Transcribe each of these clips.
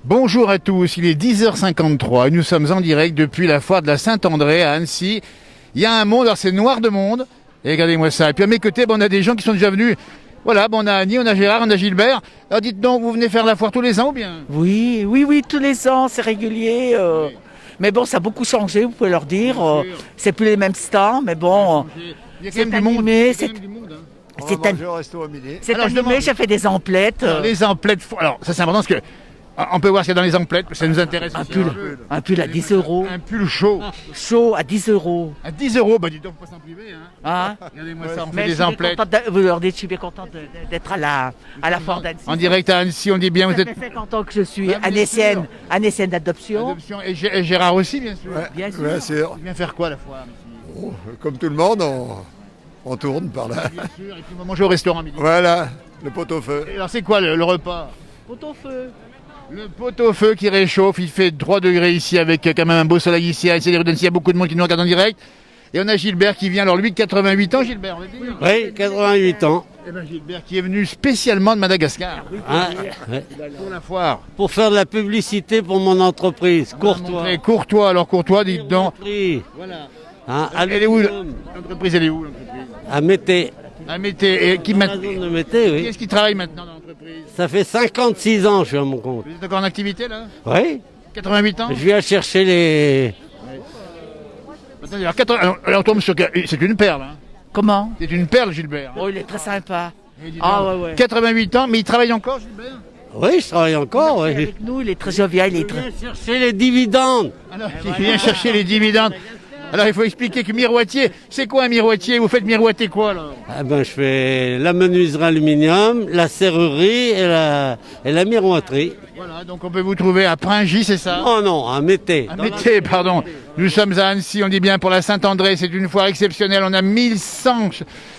Bonjour à tous, il est 10h53 et nous sommes en direct depuis la foire de la Saint-André à Annecy. Il y a un monde, alors c'est noir de monde, et regardez-moi ça. Et puis à mes côtés, on a des gens qui sont déjà venus. Voilà, on a Annie, on a Gérard, on a Gilbert. Alors dites donc, vous venez faire la foire tous les ans ou bien? Oui, tous les ans, c'est régulier. Mais bon, ça a beaucoup changé, vous pouvez leur dire. C'est plus les mêmes stands, mais bon, Il y a quand c'est même du monde. animé, Il y a c'est quand même du monde, hein. On va manger au resto à midi. c'est Alors, je animé, demande- j'ai fait des emplettes. Alors, les emplettes, alors ça c'est important parce que on peut voir ce qu'il y a dans les emplettes, ça nous intéresse Un aussi. un pull à 10 euros. Un pull chaud. Chaud à 10 euros. À 10 euros, bah dis donc, faut pas s'en priver. Hein. Hein. Regardez-moi ça, on fait Mais des emplettes. vous leur dites, je suis bien contente d'être à la foire d'Annecy. En direct à Annecy, on dit bien, vous Ça êtes... fait 50 ans que je suis Ah, bien sûr. annécienne d'adoption. Adoption. Et Gérard aussi, bien sûr. Ouais, Bien sûr. bien sûr. Il vient faire quoi la foire ici? Comme tout le monde, on tourne par là. Bien sûr, et puis on va manger au restaurant midi. Voilà, le pot-au-feu. Et alors c'est quoi le repas? Pot-au-feu. Le pot-au-feu qui réchauffe, il fait 3 degrés ici avec quand même un beau soleil ici. C'est les rues d'Annecy, il y a beaucoup de monde qui nous regarde en direct. Et on a Gilbert qui vient, alors lui 88 ans, Gilbert, on va dire. Oui, 88 ans. Et ben Gilbert qui est venu spécialement de Madagascar Hein, ouais. pour la foire. Pour faire de la publicité pour mon entreprise, Courtois. Montrer Courtois, alors Courtois, dites donc. Voilà. Hein, Elle est où aluminium. l'entreprise? Elle est où l'entreprise? À Mété. À Mété. Et qui Dans la maintenant? zone de Mété, Qui oui. est-ce qui travaille maintenant dans l'entreprise? Ça fait 56 ans que je suis à mon compte. Vous êtes encore en activité là? Oui. 88 ans? Je viens chercher les... Attendez, alors, alors, on tombe sur... C'est une perle, hein? Comment? C'est une perle, Gilbert. Oh, il est très sympa. Et dis Ah, donc, ouais. 88 ans, mais il travaille encore, Gilbert? Oui, je travaille encore, oui. Avec nous, il est très jovial, il est Je très... viens chercher les dividendes. Alors, il vient chercher les dividendes. Alors, il faut expliquer que miroitier, c'est quoi un miroitier? Vous faites miroiter quoi, alors? Ah ben, je fais la menuiserie aluminium, la serrurerie et la miroiterie. Voilà, donc on peut vous trouver à Pringis, c'est ça? Oh non, à Mété. À Mété, pardon. Nous sommes à Annecy, on dit bien pour la Saint-André, c'est une foire exceptionnelle. On a 1100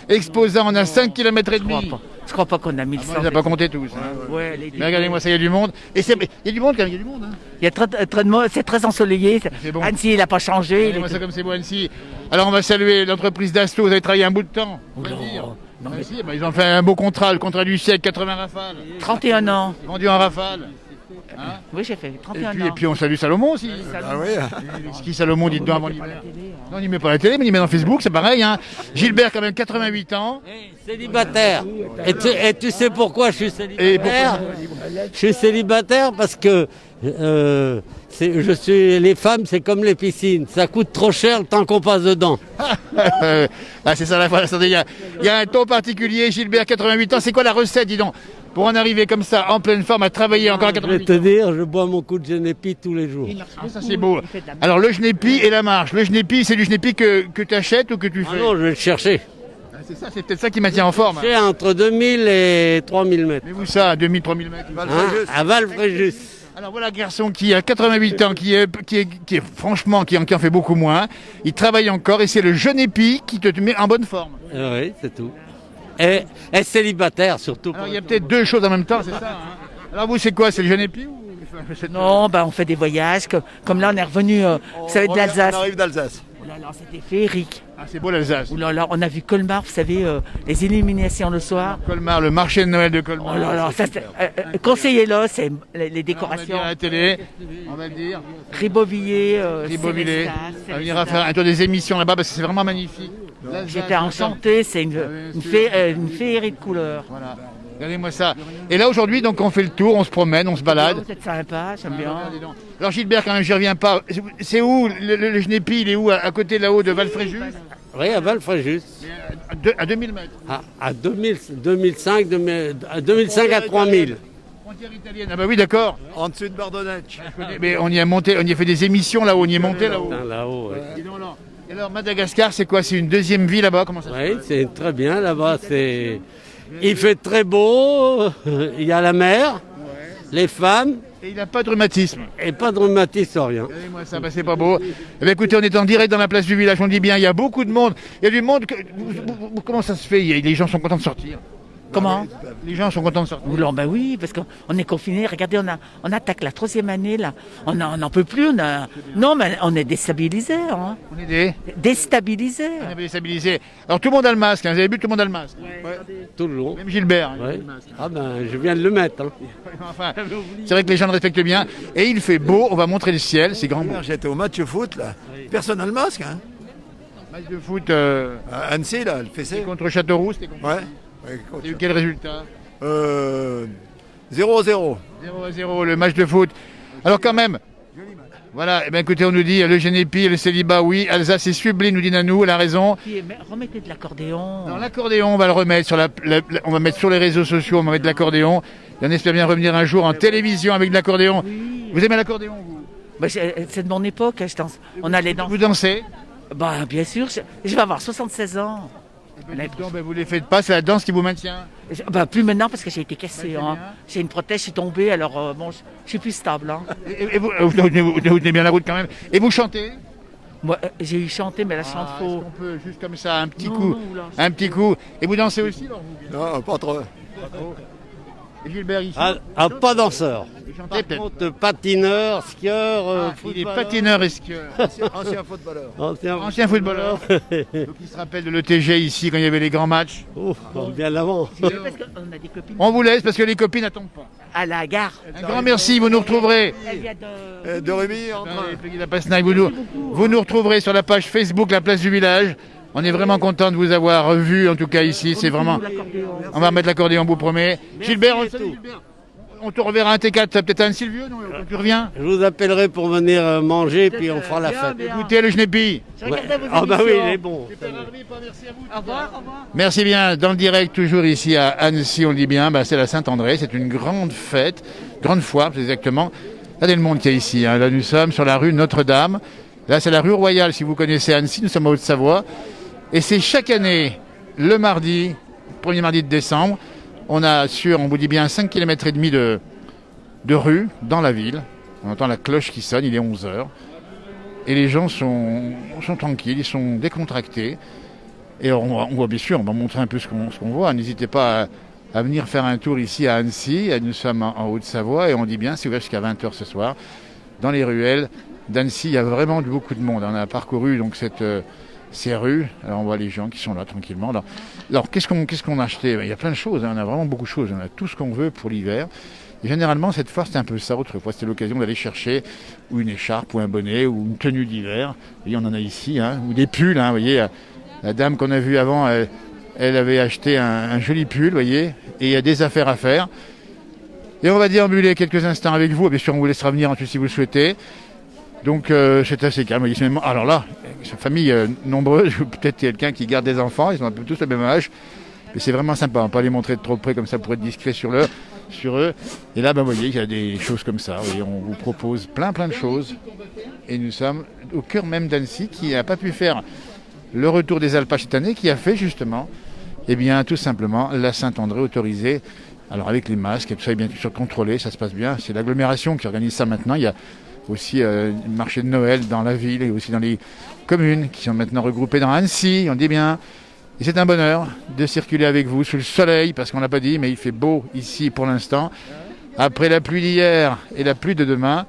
exposants, on a 5 km et demi. Je crois pas qu'on a 1100. On les a pas compté tous. Hein. Ouais, Mais regardez-moi ça, il y a du monde. Et il y a du monde quand même, il y a du monde. Hein. Il y a très de monde, c'est très ensoleillé. C'est bon. Annecy, il n'a pas changé. Regardez-moi ça comme c'est beau Annecy. Alors on va saluer l'entreprise d'Asto, vous avez travaillé un bout de temps. On va Non, dire. non, Ah, si, bah, ils ont fait un beau contrat, le contrat du siècle, 80 rafales. 31 ans. Vendu en rafale. Hein? Oui, j'ai fait Et 31 puis, ans. et puis on salue Salomon aussi. Ah oui, Le ski Salomon, dites donc avant l'hiver. Non, il n'y met pas à la télé, mais il met dans Facebook, c'est pareil. Hein. Gilbert, quand même, 88 ans. Célibataire. Et tu sais pourquoi je suis Et pourquoi célibataire? Je suis célibataire parce que les femmes, c'est comme les piscines. Ça coûte trop cher le temps qu'on passe dedans. Ah, c'est ça la fois. Attendez, il y a un ton particulier. Gilbert, 88 ans. C'est quoi la recette, dis donc? Pour en arriver comme ça, en pleine forme, à travailler encore à Je vais 88 te ans. dire, je bois mon coup de Genépi tous les jours. Ah, ça c'est beau. Alors le genépi et la marche. Le genépi, c'est du genépi que tu achètes ou que tu Ah fais? non, je vais le chercher. Ah, c'est ça, c'est peut-être ça qui maintient en forme. C'est entre 2000 et 3000 mètres. Mais où ça, 2000, 3000 mètres? Hein, à Val-Fréjus. Alors voilà un garçon qui a 88 ans, qui est franchement, qui en fait beaucoup moins. Il travaille encore et c'est le genépi qui te met en bonne forme. Oui, c'est tout. Et célibataire surtout. Alors il y a peut-être deux choses en même temps, c'est ça. Hein. Alors vous, c'est quoi? C'est le genépi ou... Non, on fait des voyages. Comme là, on est revenu, vous savez, de l'Alsace. On arrive d'Alsace. Oh là là, c'était féerique. Ah, c'est beau l'Alsace. Oh là là, on a vu Colmar, vous savez, les illuminations le soir. Colmar, le marché de Noël de Colmar. Oh là là, ça, conseillez-le, c'est les On va décorations. dire à la télé, on va le dire. Ribeauvillé, Ribeauvillé, Célestat, on va venir à faire un tour des émissions là-bas parce que c'est vraiment magnifique. J'étais enchantée, c'est une féerie de couleurs. Voilà, regardez-moi ça. Et là aujourd'hui, donc on fait le tour, on se promène, on se balade. C'est sympa, j'aime bien. Regardez donc. Alors Gilbert, quand même, j'y reviens pas. C'est où le genépi? Il est où? À côté là-haut de Val-Fréjus? Oui, à Val-Fréjus. À 2000 mètres. À 2005 à 3000. Frontière italienne. Ah bah oui, d'accord. En dessus de Bardonnec. Mais on y a monté, on y a fait des émissions là-haut, on y est monté là-haut. Là-haut, ouais. Dis donc, alors. Et alors Madagascar, c'est quoi? C'est une deuxième vie là-bas? Comment ça se Oui, passe? c'est très bien là-bas. Il fait très beau, il y a la mer, les femmes, Et il n'a pas de rhumatisme. et pas de rhumatisme, rien. Regardez-moi ça, bah, c'est pas beau. Eh bien, écoutez, on est en direct dans la place du village, on dit bien, il y a beaucoup de monde. Il y a du monde. Comment ça se fait? Les gens sont contents de sortir. Comment? Les gens sont contents de sortir. Oula, ben oui, parce qu'on est confinés. Regardez, on attaque la 3e année, là. On n'en peut plus. Non, mais on est déstabilisés. Hein. On est des... Déstabilisés. On est déstabilisés. Alors tout le monde a le masque, hein. Vous avez vu, tout le monde a le masque. Tout le long. Même Gilbert. Il a Ouais. le masque. Ah ben, je viens de le mettre. Hein. Enfin, c'est vrai que les gens le respectent bien. Et il fait beau, on va montrer le ciel, c'est grand beau. Hier, j'étais au match foot, là. Personne n'a le masque, hein. Match de foot À Annecy, là, le PC. contre Châteauroux, c'était contre... Ouais. Ouais, Il y a eu quel résultat? 0-0. 0-0, le match de foot. Alors quand même, voilà, eh bien, écoutez, on nous dit le Génépi et le célibat, oui, Alsace est sublime, nous dit Nanou, elle a raison. Mais remettez de l'accordéon. Alors l'accordéon, on va le remettre sur on va mettre sur les réseaux sociaux, on va mettre de l'accordéon. Et on espère bien revenir un jour en télévision avec de l'accordéon. Oui. Vous aimez l'accordéon, vous? Bah, c'est de mon époque, je danse. On allait dans. Vous dansez? Bah, bien sûr, je vais avoir 76 ans. Vous les faites pas, c'est la danse qui vous maintient. Bah, plus maintenant parce que j'ai été cassée. Bah, c'est Hein. bien. J'ai une prothèse, je suis tombée, alors bon, je suis plus stable. Hein. Et vous tenez bien la route quand même. Et vous chantez? Moi, j'ai eu chanté, mais la chante Est-ce faux. qu'on peut juste comme ça, un petit Non, coup, non, oula. un petit coup. Et vous dansez aussi, alors vous? Non, pas trop. Et Gilbert ici? Pas danseur. Vous chantez Par peut-être? contre, patineur, skieur, Il est footballeur. patineur et skieur. Ancien footballeur. Ancien footballeur. Donc il se rappelle de l'ETG ici quand il y avait les grands matchs. Oh, bien avant. Parce qu'on a des copines On vous laisse parce que les copines n'attendent pas. à la gare. Un grand merci, vous nous retrouverez. Elle vient de... De Rémy, entre... Vous nous retrouverez sur la page Facebook La Place du Village. On est vraiment content de vous avoir vu, en tout cas ici. C'est vraiment. On va mettre l'accordéon, on vous promet. Gilbert, on te reverra un T4, peut-être un Sylvieux, non? Quand tu reviens. Je vous appellerai pour venir manger, puis on fera la fête. Écoutez le Genépi. Ah bah oui, il est bon. Au revoir, au revoir. Merci bien. Dans le direct, toujours ici à Annecy, on le dit bien, c'est la Saint-André. C'est une grande fête, grande foire, plus exactement. Regardez le monde qu'il y a ici. Hein. Là, nous sommes sur la rue Notre-Dame. Là, c'est la rue Royale, si vous connaissez Annecy. Nous sommes en Haute-Savoie. Et c'est chaque année, le mardi, premier mardi de décembre, on a on vous dit bien, 5 km et demi de rue dans la ville. On entend la cloche qui sonne, il est 11h. Et les gens sont tranquilles, ils sont décontractés. Et on voit bien sûr, on va montrer un peu ce qu'on voit. N'hésitez pas à venir faire un tour ici à Annecy. Nous sommes en Haute-Savoie et on dit bien, c'est ouvert jusqu'à 20h ce soir. Dans les ruelles d'Annecy, il y a vraiment beaucoup de monde. On a parcouru donc ces rues. Alors on voit les gens qui sont là tranquillement. Alors qu'est-ce qu'on a acheté? Il y a plein de choses, hein. On a vraiment beaucoup de choses. On a tout ce qu'on veut pour l'hiver. Et généralement, cette fois, c'était un peu ça. Autrefois, c'était l'occasion d'aller chercher ou une écharpe, ou un bonnet, ou une tenue d'hiver. Et on en a ici, hein. Ou des pulls. Hein, vous voyez, la dame qu'on a vue avant, elle avait acheté un joli pull, vous voyez. Et il y a des affaires à faire. Et on va déambuler quelques instants avec vous. Bien sûr, on vous laissera venir ensuite si vous le souhaitez. Donc c'est assez calme. Alors là, c'est une famille nombreuse, peut-être quelqu'un qui garde des enfants, ils sont un peu tous le même âge. Mais c'est vraiment sympa, on ne peut pas les montrer de trop près comme ça pour être discret sur eux. Et là, vous voyez, il y a des choses comme ça. Et on vous propose plein de choses. Et nous sommes au cœur même d'Annecy, qui n'a pas pu faire le retour des alpages cette année, qui a fait justement, tout simplement, la Saint-André autorisée. Alors avec les masques et tout ça est bien sûr contrôlé, ça se passe bien. C'est l'agglomération qui organise ça maintenant. Il y a aussi un marché de Noël dans la ville et aussi dans les communes qui sont maintenant regroupées dans Annecy, on dit bien. Et c'est un bonheur de circuler avec vous sous le soleil, parce qu'on ne l'a pas dit, mais il fait beau ici pour l'instant. Après la pluie d'hier et la pluie de demain,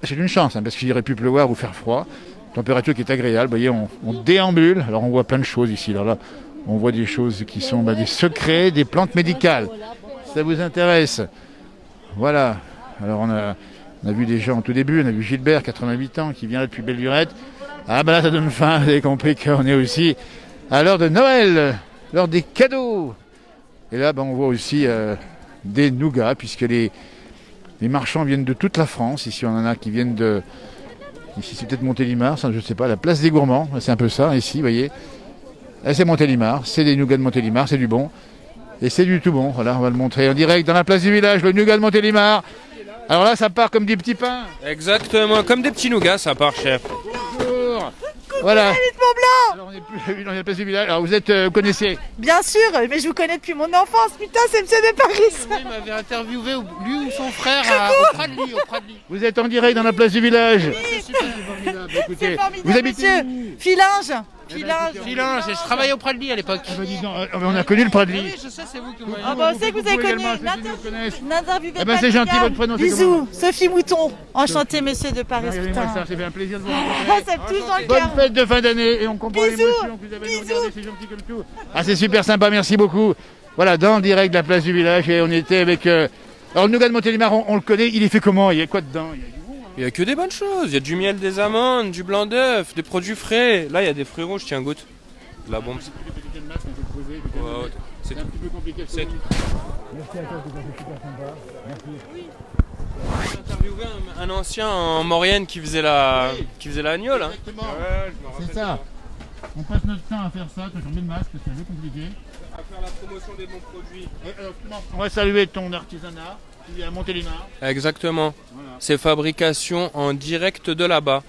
c'est une chance, parce qu'il irait plus pleuvoir ou faire froid. Température qui est agréable, vous voyez, on déambule. Alors on voit plein de choses ici. Alors là, on voit des choses qui sont des secrets, des plantes médicales. Ça vous intéresse? Voilà. Alors on a vu des gens au tout début, on a vu Gilbert, 88 ans, qui vient là depuis Belle-Lurette. Ah là, ça donne faim, vous avez compris qu'on est aussi à l'heure de Noël, l'heure des cadeaux. Et là, on voit aussi des nougats, puisque les marchands viennent de toute la France. Ici, on en a qui viennent de... Ici, c'est peut-être Montélimar, ça, je ne sais pas, la place des gourmands, c'est un peu ça, ici, vous voyez. Là, c'est Montélimar, c'est des nougats de Montélimar, c'est du bon. Et c'est du tout bon, voilà, on va le montrer en direct dans la place du village, le nougat de Montélimar. Alors là, ça part comme des petits pains. Exactement, comme des petits nougats, ça part, chef. Bonjour. Voilà. Alors on est plus dans la place du village. Alors vous connaissez? Bien sûr, mais je vous connais depuis mon enfance. Putain, c'est Monsieur de Paris. Il m'avait interviewé, lui ou son frère, au Pradly. Vous êtes en direct dans la place du village. Oui. C'est super, c'est formidable. Écoutez, C'est formidable, vous habitez monsieur. où? Filinge. Filin, je travaillais au Pradely à l'époque. Ah bah dis donc, on a connu le Pradely. Oui, je sais, c'est vous qui m'avez Ah bah, on sait que vous avez connu. L'interview. Eh ben c'est gentil, votre prénom c'est comment? Bisous, Sophie Mouton. Enchanté, monsieur de Paris. Regardez-moi ça, c'est fait un plaisir de vous rencontrer. Ah, ça me touche dans le Bonne cœur. fête de fin d'année et on comprend Bisous. l'émotion que vous avez nous regarder, c'est gentil comme tout. Ah c'est super sympa, merci beaucoup. Voilà, dans le direct de la place du village et on était avec... Alors le nougat de Montélimar, on le connaît, il est fait comment? Il y a quoi dedans? Il y a que des bonnes choses. Il y a du miel, des amandes, du blanc d'œuf, des produits frais. Là, il y a des fruits rouges, tiens, goûte. De la bombe. Ouais, c'est un petit peu compliqué. C'est tout. Merci à toi, c'est super sympa. Merci. J'ai interviewé un ancien en Maurienne qui faisait la agnole. Hein. Exactement. Ouais, je me rappelle. C'est ça. On passe notre temps à faire ça, quand on met le masque, c'est un peu compliqué. À faire la promotion des bons produits. On va saluer ton artisanat, tu es à Montélimar. Exactement. Voilà. C'est fabrication en direct de là-bas.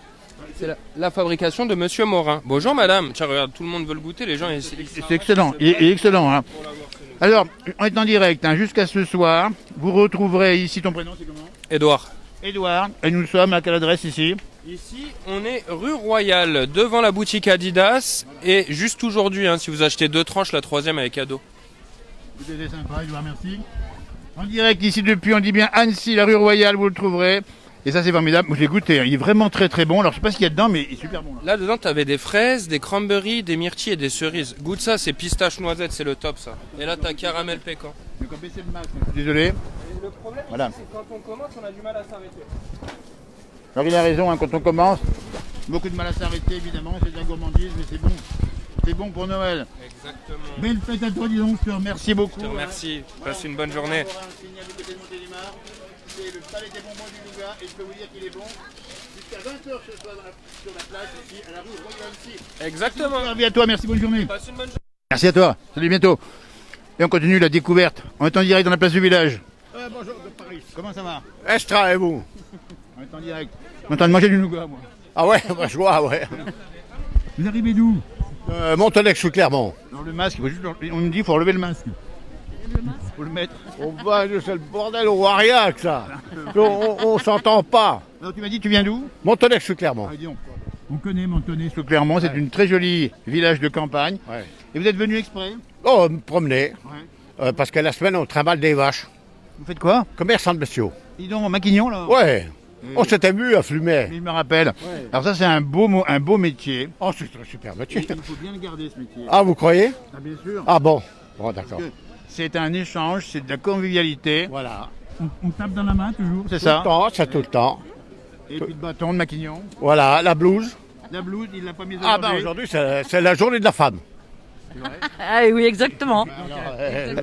C'est la fabrication de Monsieur Morin. Bonjour madame. Tiens, regarde, tout le monde veut le goûter, les gens... C'est excellent, il est excellent. Hein. Alors, on est en direct, hein, jusqu'à ce soir. Vous retrouverez ici, ton prénom c'est comment? Édouard. Édouard, et nous sommes à quelle adresse ici? Ici, on est rue Royale, devant la boutique Adidas. Et juste aujourd'hui, hein, si vous achetez 2 tranches, la 3e elle est cadeau. C'était sympa, Édouard, merci. En direct ici depuis, on dit bien Annecy, la rue Royale, vous le trouverez. Et ça c'est formidable, moi je l'ai goûté, hein. Il est vraiment très très bon. Alors je sais pas ce qu'il y a dedans, mais il est super bon. Là. Là-dedans, t'avais des fraises, des cranberries, des myrtilles et des cerises. Goûte ça, c'est pistache noisette, c'est le top ça. Et là, t'as caramel pécan. Donc on baisse le masque, je suis désolé. Et le problème, Voilà. c'est que quand on commence, on a du mal à s'arrêter. Alors il a raison, hein, quand on commence, beaucoup de mal à s'arrêter évidemment, c'est de la gourmandise, mais c'est bon. C'est bon pour Noël. Exactement. Belle fête à toi, dis donc, je te remercie beaucoup. Je te remercie. Passe une bonne journée. C'est le palais des bonbons du nougat et je peux vous dire qu'il est bon. Jusqu'à 20h ce soir sur la place ici, à la rue Royale ici. Exactement. Merci à toi, merci, bonne journée. Passe une bonne journée. Merci à toi, salut bientôt. Et on continue la découverte. On est en direct dans la place du village. Bonjour de Paris. Comment ça va? Extra et vous? On est en direct. On est en train de manger du nougat, moi. Ah ouais, bah, je vois, ouais. Vous arrivez d'où? Montenay-sous-Clermont. Alors le masque, on me dit qu'il faut relever le masque. Faut le mettre. On va, c'est le bordel, on voit rien que ça. On s'entend pas. Alors tu m'as dit tu viens d'où? Montenay-sous-Clermont. Ah, dis donc. On connaît Montenay-sous-Clermont, c'est une très jolie village de campagne. Ouais. Et vous êtes venu exprès? Oh, me promener. Ouais. Parce que la semaine, on trimballe des vaches. Vous faites quoi? Commerçant de bestiaux. Dis donc, au Maquignon là? Ouais. On s'était vu à Flumet. Je me rappelle. Ouais. Alors ça c'est un beau métier. Oh, c'est un super métier. Il faut bien le garder ce métier. Ah, vous croyez? Ah bien sûr. Ah bon. Bon, d'accord. C'est un échange, c'est de la convivialité. Voilà. On tape dans la main toujours, c'est Tout ça? le temps, c'est tout le temps. Et puis le bâton de Maquignon. Voilà, la blouse. La blouse, il l'a pas mise Ah bah aujourd'hui, c'est la journée de la femme. Ah oui, exactement.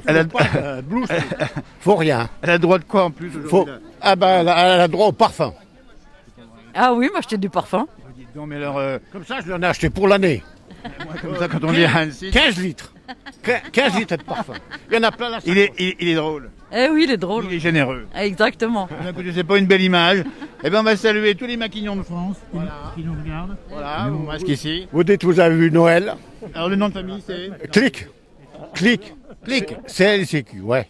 Elle a Blouse, faut rien. Elle a le droit de quoi en plus Faut... aujourd'hui là? Ah bah elle a droit au parfum. Ah oui, moi j'étais du parfum. Dites donc, mais alors, Comme ça, je l'en ai acheté pour l'année. moi, comme ça quand on vient à Annecy, 15 litres. 15 litres de parfum. Il y en a plein là. il est drôle, Eh oui, il est drôle. il est généreux. Exactement. Eh bien, écoutez, c'est pas une belle image. Eh bien, on va saluer tous les maquignons de France qui nous regardent. Voilà, au masque ici. Vous dites, vous avez vu Noël? Alors, le nom de famille, c'est Clic. CLCQ, ouais.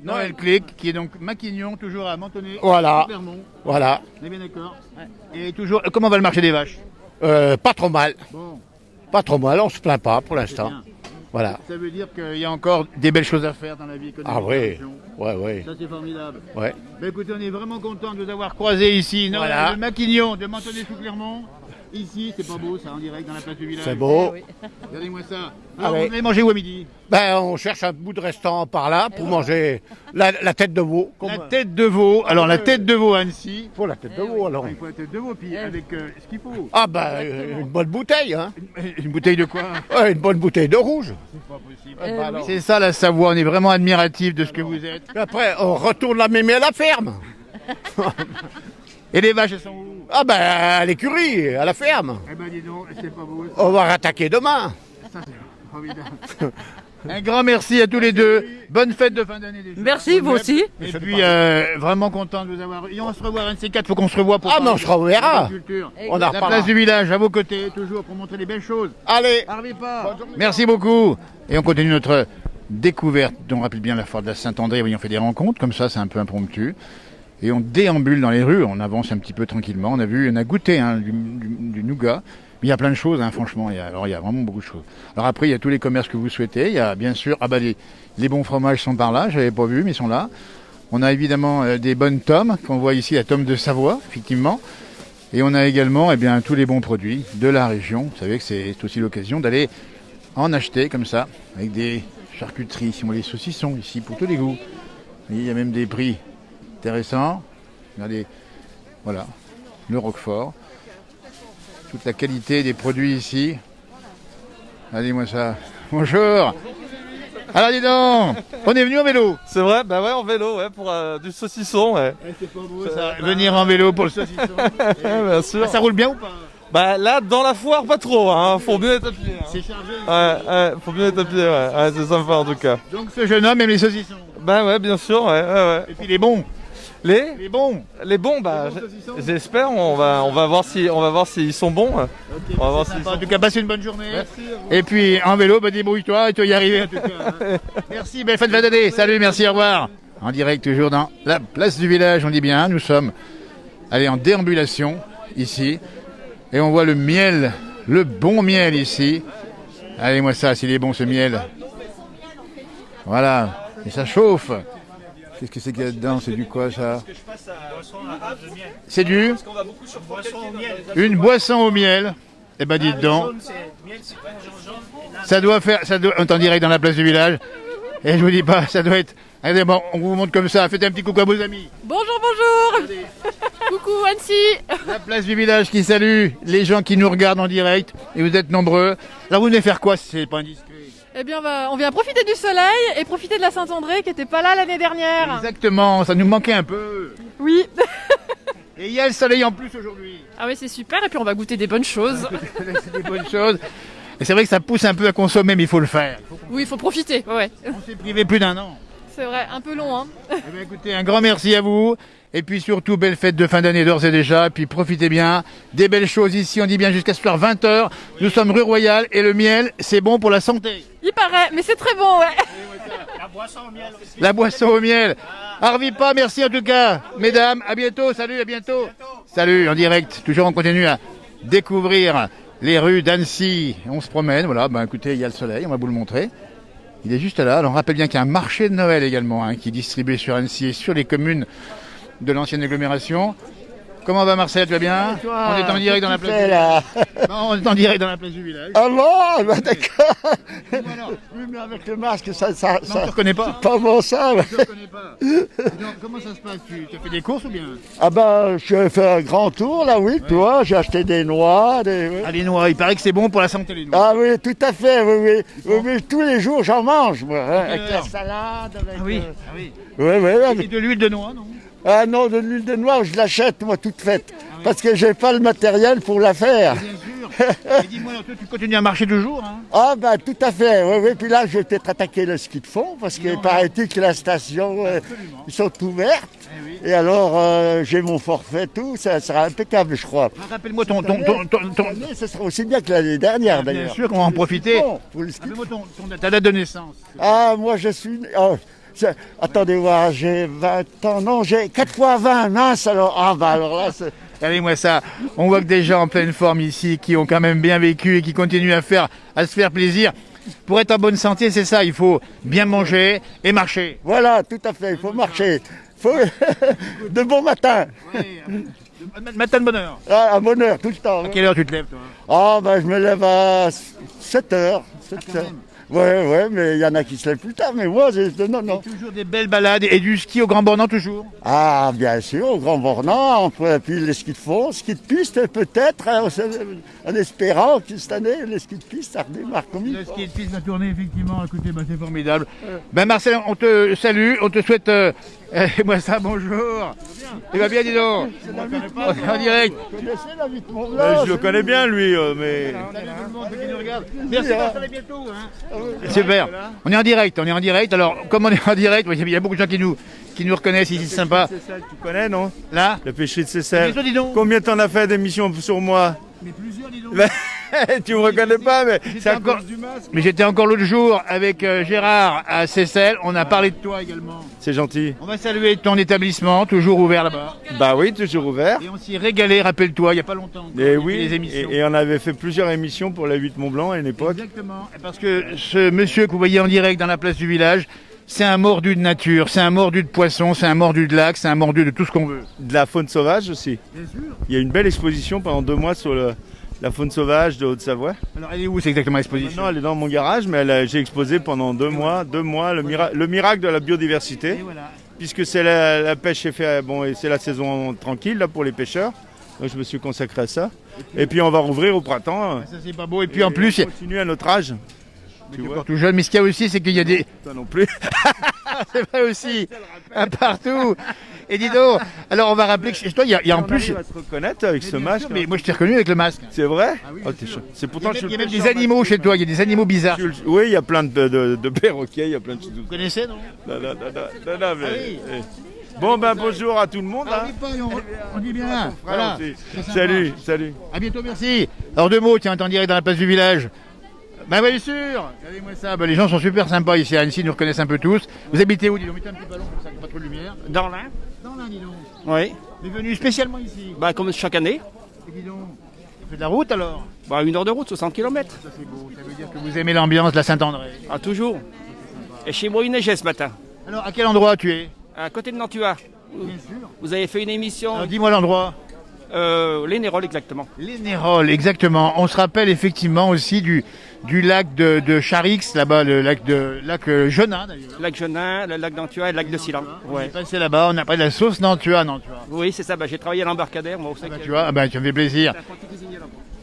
Noël Clic, qui est donc Maquignon, toujours à Mentonnet, Voilà. Clermont. Voilà. On est bien d'accord. Et toujours, comment va le marché des vaches? Pas trop mal. Bon, Pas trop mal, on se plaint pas pour l'instant. bien. Voilà. Ça veut dire qu'il y a encore des belles choses à faire dans la vie économique. Ah de la oui. région. Ouais. Ça, c'est formidable. Ouais. Ben, écoutez, on est vraiment content de vous avoir croisés ici. Noël Voilà. de Maquignon, de Mentonnet-sous-Clermont. Ici, c'est pas beau, ça, en direct dans la place du village. C'est beau. Regardez-moi ça. Alors, ouais. vous allez manger où à midi? Ben, on cherche un bout de restaurant par là pour manger la tête de veau. La tête de veau. Alors, la tête de veau à Annecy. Faut la tête de veau alors. Il faut la tête de veau, puis avec ce qu'il faut. Ah ben, une bonne bouteille, hein. Une bouteille de quoi? Ouais, une bonne bouteille de rouge. C'est pas possible. Bah alors. C'est ça la Savoie, on est vraiment admiratif de ce que vous êtes. Puis après, on retourne la mémé à la ferme. Et les vaches, elles sont où? Ah ben, à l'écurie, à la ferme. Eh ben dis donc, c'est pas beau. On va rattaquer demain. Ça, c'est formidable. Un grand merci à tous les deux. Bonne fête de fin d'année déjà. Merci, vous aussi. Et puis vraiment content de vous avoir. Et on se revoit un de ces quatre, faut qu'on se revoie pour Ah, mais parler on se reverra. de culture. On en La reparlera. place du village à vos côtés, toujours pour montrer les belles choses. Allez. Parlez pas. Merci beaucoup. Et on continue notre découverte. On rappelle bien la foire de la Saint-André. Oui, on fait des rencontres comme ça, c'est un peu impromptu. Et on déambule dans les rues, on avance un petit peu tranquillement. On a goûté du nougat. Mais il y a plein de choses, hein, franchement. Il y a vraiment beaucoup de choses. Alors après, il y a tous les commerces que vous souhaitez. Il y a bien sûr, les bons fromages sont par là. Je n'avais pas vu, mais ils sont là. On a évidemment des bonnes tomes qu'on voit ici, la tome de Savoie, effectivement. Et on a également, tous les bons produits de la région. Vous savez que c'est aussi l'occasion d'aller en acheter comme ça, avec des charcuteries. Si on voit les saucissons ici pour tous les goûts. Et il y a même des prix intéressants. Regardez, voilà, le Roquefort. Toute la qualité des produits ici. Regardez-moi ça. Bonjour. Alors dis donc, on est venu en vélo. C'est vrai, bah ouais, en vélo, ouais, pour du saucisson, ouais. C'est pas beau ça, venir en vélo pour le saucisson. Bien sûr. Ça roule bien ou pas? Bah là, dans la foire, pas trop, hein. Faut mieux être à pied. Hein. C'est chargé. Ouais, faut mieux être à pied, ouais. C'est sympa en tout cas. Donc ce jeune homme aime les saucissons. Bah ouais, bien sûr, ouais. Et puis les bons. Les bons. Les bons, bah j'espère. On va voir s'ils sont bons. Okay, on va voir s'ils sont. En tout cas, passe une bonne journée. Merci. Et puis en vélo, débrouille-toi et tu vas y arriver en tout cas. Hein. Merci, belle fête d'année. Salut, merci, au revoir. En direct toujours dans la place du village, on dit bien. Nous sommes en déambulation ici et on voit le miel, le bon miel ici. Allez, moi ça, s'il est bon ce miel. Voilà, et ça chauffe. Qu'est-ce que c'est qu'il y a dedans? C'est du quoi ça? C'est du une boisson au miel. Eh ben dites donc. Ça doit, on est en direct dans la place du village. Et je vous dis pas, ça doit être. Regardez, bon, on vous montre comme ça. Faites un petit coucou à vos amis. Bonjour, bonjour. Coucou Annecy. La place du village qui salue les gens qui nous regardent en direct. Et vous êtes nombreux. Là, vous venez faire quoi si c'est pas indiscret? Eh bien, on vient profiter du soleil et profiter de la Saint-André qui n'était pas là l'année dernière. Exactement, ça nous manquait un peu. Oui. Et il y a le soleil en plus aujourd'hui. Ah oui, c'est super. Et puis on va goûter des bonnes choses. C'est des bonnes choses. Et c'est vrai que ça pousse un peu à consommer, mais il faut le faire. Oui, il faut profiter. Ouais. On s'est privé plus d'1 an. C'est vrai, un peu long, hein. Eh bien, écoutez, un grand merci à vous. Et puis surtout, belle fête de fin d'année d'ores et déjà. Et puis profitez bien. Des belles choses ici, on dit bien jusqu'à ce soir 20h. Nous sommes rue Royale et le miel, c'est bon pour la santé. Il paraît, mais c'est très bon, ouais. La boisson au miel aussi. La boisson au miel. Arvi pas, merci en tout cas. Mesdames, à bientôt. Salut, à bientôt. Salut, en direct. Toujours on continue à découvrir les rues d'Annecy. On se promène, voilà. Écoutez, il y a le soleil, on va vous le montrer. Il est juste là. Alors on rappelle bien qu'il y a un marché de Noël également qui est distribué sur Annecy et sur les communes de l'ancienne agglomération. Comment va Marcel, tu vas bien? On est en direct dans la place du village. On est en direct dans la place du village. Ah bon, d'accord. Oui, mais avec le masque, ça. Non, je ne reconnais pas. C'est pas bon ça. Je ne reconnais pas. Donc, comment ça se passe? Tu as fait des courses ou bien? Ah ben, je fait un grand tour là, oui, tu vois, j'ai acheté des noix. Oui. Ah, les noix, il paraît que c'est bon pour la santé, les noix. Ah oui, tout à fait, oui. Tous les jours, j'en mange, moi. Avec la salade, avec... Ah oui. Oui, Et de l'huile de noix, non? Ah non, de l'huile de noix, je l'achète, moi, toute faite. Parce que j'ai pas le matériel pour la faire. Bien sûr. Et dis-moi, toi, tu continues à marcher toujours, hein? Ah ben tout à fait, oui. Puis là, je vais peut-être attaquer le ski de fond, parce qu'il paraît-il que la station, ils sont ouvertes. Et alors, j'ai mon forfait, tout, ça sera impeccable, je crois. Rappelle-moi ton... Ce sera aussi bien que l'année dernière, d'ailleurs. Bien sûr qu'on va en profiter. Pour le ski de fond. Rappelle-moi ta date de naissance. Ah, moi, je suis... attendez voir, j'ai 20 ans, non, j'ai 4 fois 20, mince, alors... Ah ben alors là, c'est... Regardez-moi ça, on voit que des gens en pleine forme ici, qui ont quand même bien vécu et qui continuent à se faire plaisir. Pour être en bonne santé, c'est ça, il faut bien manger et marcher. Voilà, tout à fait, il faut marcher. De bon matin. Oui, matin de bonne heure. Ah, à bonne heure, tout le temps. À quelle heure tu te lèves, toi? Ah, ben je me lève à 7 heures. 7 heures. Ouais, mais il y en a qui se lèvent plus tard, mais moi, non. Toujours des belles balades et du ski au Grand Bornand, toujours? Ah, bien sûr, au Grand Bornand, puis les skis de fond, ski de piste peut-être, hein, en espérant que cette année, les skis de piste, ça redémarre comme il faut. Le ski de piste va tourner, effectivement, écoutez, c'est formidable. Marcel, on te salue, on te souhaite... moi ça, bonjour. Il va bien, dis donc. En direct. Vous connaissez la vie de Mont-Blanc? Je le connais bien lui, mais... Salut tout le monde qui nous regarde. Merci, Marcel, à bientôt. Super. On est en direct. Alors, comme on est en direct, il y a beaucoup de gens qui nous reconnaissent ici, c'est sympa. Tu connais, non? Là? Le pêcherie de Seyssel. Dis donc. Combien t'en as fait d'émissions sur moi? Mais plusieurs, dis donc. Tu me reconnais pas, mais J'étais c'est à encore- cause du masque. Mais j'étais encore l'autre jour avec Gérard à Seyssel. On a parlé de toi également. C'est gentil. On va saluer ton établissement, toujours ouvert là-bas. Bah oui, toujours ouvert. Et on s'y est régalé, rappelle-toi, il n'y a pas longtemps. encore. Et Il y a eu oui, les émissions. et on avait fait plusieurs émissions pour la 8 Mont Blanc à une époque. Exactement. Parce que ce monsieur que vous voyez en direct dans la place du village, c'est un mordu de nature, c'est un mordu de poisson, c'est un mordu de lac, c'est un mordu de tout ce qu'on veut. De la faune sauvage aussi. Bien sûr. Il y a une belle exposition pendant 2 mois sur la faune sauvage de Haute-Savoie. Alors elle est où, c'est exactement l'exposition? Maintenant, elle est dans mon garage, mais j'ai exposé pendant 2 mois, le miracle de la biodiversité. Et voilà. Puisque c'est la pêche est fait, bon, et c'est la saison tranquille là pour les pêcheurs. Donc je me suis consacré à ça. Et puis on va rouvrir au printemps. Ça c'est pas beau. Et puis en plus, on continue à notre âge. tu vois, tout jeune, mais ce qu'il y a aussi, c'est qu'il y a des... Toi non plus. c'est vrai aussi, un partout. Et dis donc, alors on va rappeler que chez toi, il y a en On plus... arrive à se reconnaître avec ce Bien masque. sûr, mais moi je t'ai reconnu avec le masque. C'est vrai oui, Oh, bien sûr. C'est Il y pourtant a même, je suis il y a même le des pêcheur animaux chez toi, il y a des animaux bizarres. Oui, il y a plein de perroquets, il y a plein de choses. Vous connaissez, non? Non, mais- Ah oui. Bon ben bonjour à tout le monde. Ah, Hein. on dit pas, on dit bien. Voilà. Aussi. C'est sympa. Salut. À bientôt, merci. Alors deux mots, tiens, en direct dans la place du village. Ben bien sûr, regardez-moi ça, ben, les gens sont super sympas ici à Annecy, ils nous reconnaissent un peu tous. Vous habitez où, dis donc? Mettez un petit ballon comme ça, qu'il n'y a pas trop de lumière. Dans l'Ain. Dans l'Ain, dis donc. Oui. On est venu spécialement ici. Bah, comme chaque année. Et dis donc, on fait de la route alors? Bah, 1 heure de route, 60 km. Ça c'est beau, ça veut dire que vous aimez l'ambiance de la Saint-André. Ah, toujours. Et chez moi, il neigeait ce matin. Alors à quel endroit tu es? À côté de Nantua. Bien sûr. Vous avez fait une émission. Alors dis-moi l'endroit. Les Néroles, exactement. Les Néroles, exactement. On se rappelle effectivement aussi du lac de Charix, là-bas, le lac Genin d'ailleurs. Lac Genin, le lac d'Antua et le lac de Silan. On est Ouais. passé là-bas, on a pris de la sauce Nantua, Nantua. Oui, c'est ça. Bah, j'ai travaillé à l'embarcadère. Moi, aussi. Tu vois, ah ben, tu me fais plaisir.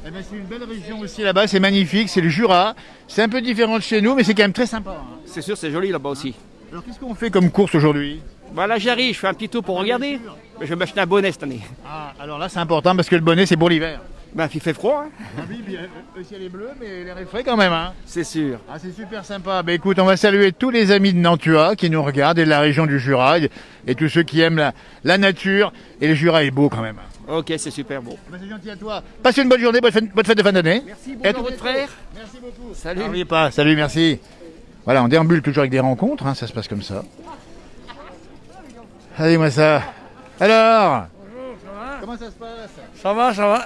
Eh ben, c'est une belle région aussi là-bas, c'est magnifique, c'est le Jura. C'est un peu différent de chez nous, mais c'est quand même très sympa. Hein. C'est sûr, c'est joli là-bas aussi. Alors qu'est-ce qu'on fait comme course aujourd'hui? Bah, là, j'arrive. Je fais un petit tour pour regarder. Mais je vais m'acheter un bonnet cette année. Ah, alors là c'est important parce que le bonnet c'est pour l'hiver. Bah, il fait froid. Hein. Ah oui, bien, le ciel est bleu, mais l'air est frais quand même. Hein. C'est sûr. Ah, c'est super sympa. Ben écoute, on va saluer tous les amis de Nantua qui nous regardent et de la région du Jura et tous ceux qui aiment la nature. Et le Jura est beau quand même. Ok, c'est super beau. Ben, c'est gentil à toi. Passez une bonne journée, bonne fête de fin d'année. Merci, Et à bonjour tous votre les frère. Merci beaucoup. Salut. N'oubliez pas, salut, merci. Voilà, on déambule toujours avec des rencontres, hein, ça se passe comme ça. Allez-moi ça. Alors, comment ça se passe? Ça va, ça va.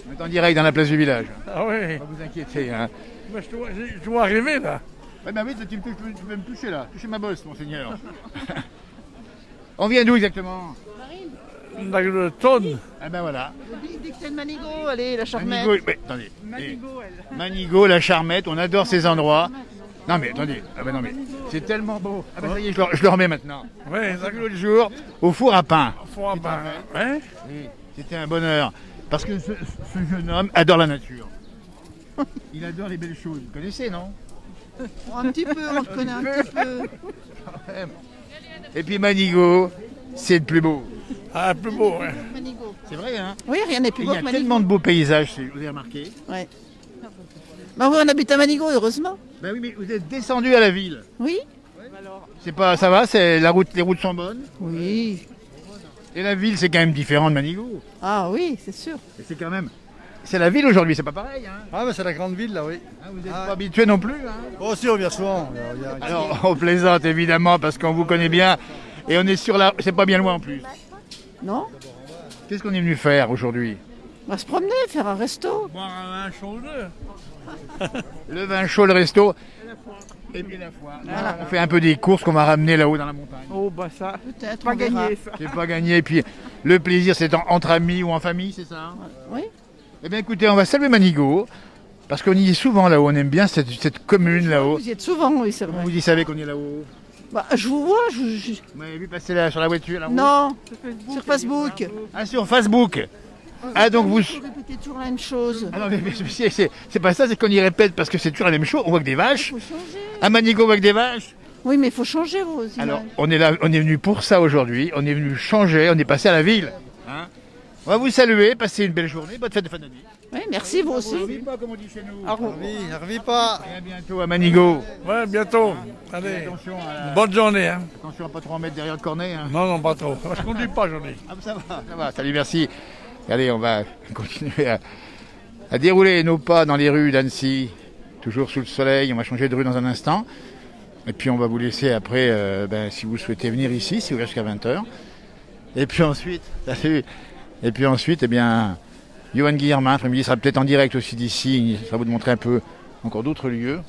On est en direct dans la place du village. Ah oui. Pas vous inquiéter. Hein. Mais je dois arriver là. Ouais, bah oui, tu peux me toucher là. Toucher ma bosse, monseigneur. On vient d'où exactement? Dans le tonne. Ah ben voilà. Dictelle Manigot, allez, la Charmette. Manigot, mais, attendez. Manigot, la Charmette, on adore ces endroits. Non mais attendez, ah ben non mais c'est tellement beau. Ah ben ça y est, je le remets maintenant. Oui, L'autre jour, au four à pain. faut hein? Oui, c'était un bonheur. Parce que ce jeune homme adore la nature. Il adore les belles choses. Vous connaissez, non? Un petit peu, on le connaît un petit peu. Et puis Manigot, c'est le plus beau. Ah, plus beau, hein. Manigot. C'est vrai, hein? Oui, rien n'est plus Et il beau y a que Manigot. tellement de beaux paysages, vous avez remarqué? Ouais. Bah oui, on habite à Manigot, heureusement. Ben oui, mais vous êtes descendu à la ville. Oui. C'est pas, ça va, les routes sont bonnes. Oui. Et la ville, c'est quand même différent de Manigot. Ah oui, c'est sûr. Et c'est quand même, c'est la ville aujourd'hui, c'est pas pareil. Hein. Ah, mais c'est la grande ville là, oui. Vous n'êtes pas habitué non plus. Hein. Oh, si, on vient souvent. Alors, on plaisante évidemment parce qu'on vous connaît bien et on est sur la, c'est pas bien loin en plus. Non? Qu'est-ce qu'on est venu faire aujourd'hui? On va se promener, faire un resto. Boire un chaud d'eux. Le vin chaud, le resto. Et puis la foire. Voilà. On fait un peu des courses qu'on va ramener là-haut dans la montagne. Oh, bah ça. Peut-être. Pas gagné, ça. C'est pas gagné. Et puis le plaisir, c'est entre amis ou en famille, c'est ça? Hein? Oui. Eh bien écoutez, on va saluer Manigot. Parce qu'on y est souvent là-haut, on aime bien cette commune là-haut. Vous y êtes souvent, oui, c'est vrai. Vous y savez qu'on est là-haut? Bah, je vous vois, Vous m'avez vu passer là, sur la voiture là-haut? Non, sur Facebook. Ah, sur Facebook. Ah, donc vous... Vous répétez toujours la même chose. Ah non, mais c'est pas ça, c'est qu'on y répète parce que c'est toujours la même chose. On voit que des vaches. Il faut changer. À Manigot, on voit que des vaches. Oui, mais il faut changer vos images. Alors, on est là, on est venu pour ça aujourd'hui. On est venu changer, on est passé à la ville. Hein, on va vous saluer, passez une belle journée, bonne fête de fin d'année. Oui, merci, vous aussi. On revit pas, comme on dit chez nous. Revis pas. Et à bientôt à Manigot. Ouais, bientôt. Allez. Attention à, Bonne journée, hein. attention à pas trop en mettre derrière le cornet. Hein. Non, non, pas trop. Je conduis pas, j'en ai. Ah, ça va. Salut, merci. Allez, on va continuer à dérouler nos pas dans les rues d'Annecy, toujours sous le soleil. On va changer de rue dans un instant. Et puis on va vous laisser après, si vous souhaitez venir ici, c'est ouvert jusqu'à 20h. Et puis ensuite, eh bien, Johan Guillermin, après-midi, sera peut-être en direct aussi d'ici. Ça va vous montrer un peu encore d'autres lieux.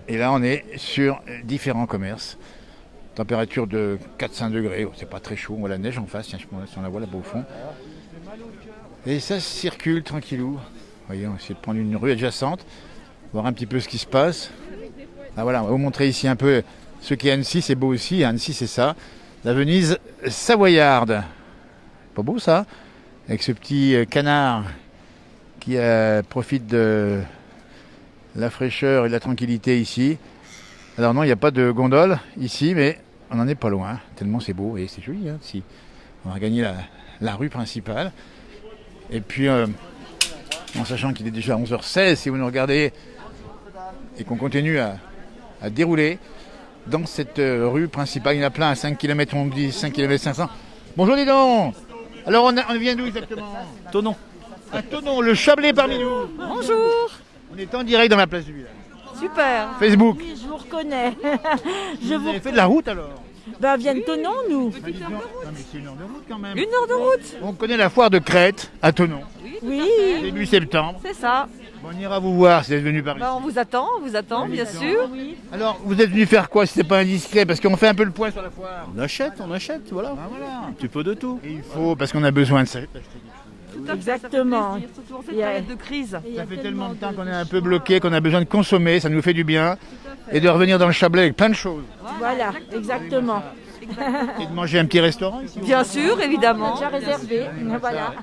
Et là, on est sur différents commerces. Température de 4-5 degrés. C'est pas très chaud. On voit la neige en face. Tiens, si on la voit là-bas au fond. Et ça circule tranquillou. Voyez, on va essayer de prendre une rue adjacente, voir un petit peu ce qui se passe. Ah, voilà, on va vous montrer ici un peu ce qu'est Annecy. C'est beau aussi. Annecy, c'est ça. La Venise savoyarde. Pas beau ça? Avec ce petit canard qui profite de la fraîcheur et de la tranquillité ici. Alors non, il n'y a pas de gondole ici, mais on n'en est pas loin, tellement c'est beau et c'est joli. Hein, si on va gagner la rue principale. Et puis, en sachant qu'il est déjà 11h16, si vous nous regardez et qu'on continue à dérouler dans cette rue principale, il y en a plein à 5 km, on dit 5 km 500. Bonjour dis donc. Alors on vient d'où exactement? Thonon. À Thonon, le Chablais parmi nous. Bonjour. On est en direct dans la place du village. Super. Facebook. Oui, je vous reconnais. Vous avez fait de la route alors? Ben, viens de Thonon, nous. Non, mais c'est une heure de route quand même. 1 heure de route. On connaît la foire de Crète à Thonon, Oui. début septembre. C'est ça. Bon, on ira vous voir si vous êtes venu par ici. On vous attend, bien sûr. Alors, vous êtes venu faire quoi si c'est pas indiscret? Parce qu'on fait un peu le point sur la foire. On achète, voilà. Ah, voilà. Un petit peu de tout. Et il faut, parce qu'on a besoin de ça. Exactement. Surtout en cette période de crise. Ça fait tellement de temps qu'on est un peu bloqué, qu'on a besoin de consommer, ça nous fait du bien. Et de revenir dans le Chablais avec plein de choses. Voilà, exactement. Et de manger un petit restaurant ici. Bien sûr, évidemment. Déjà réservé. Voilà.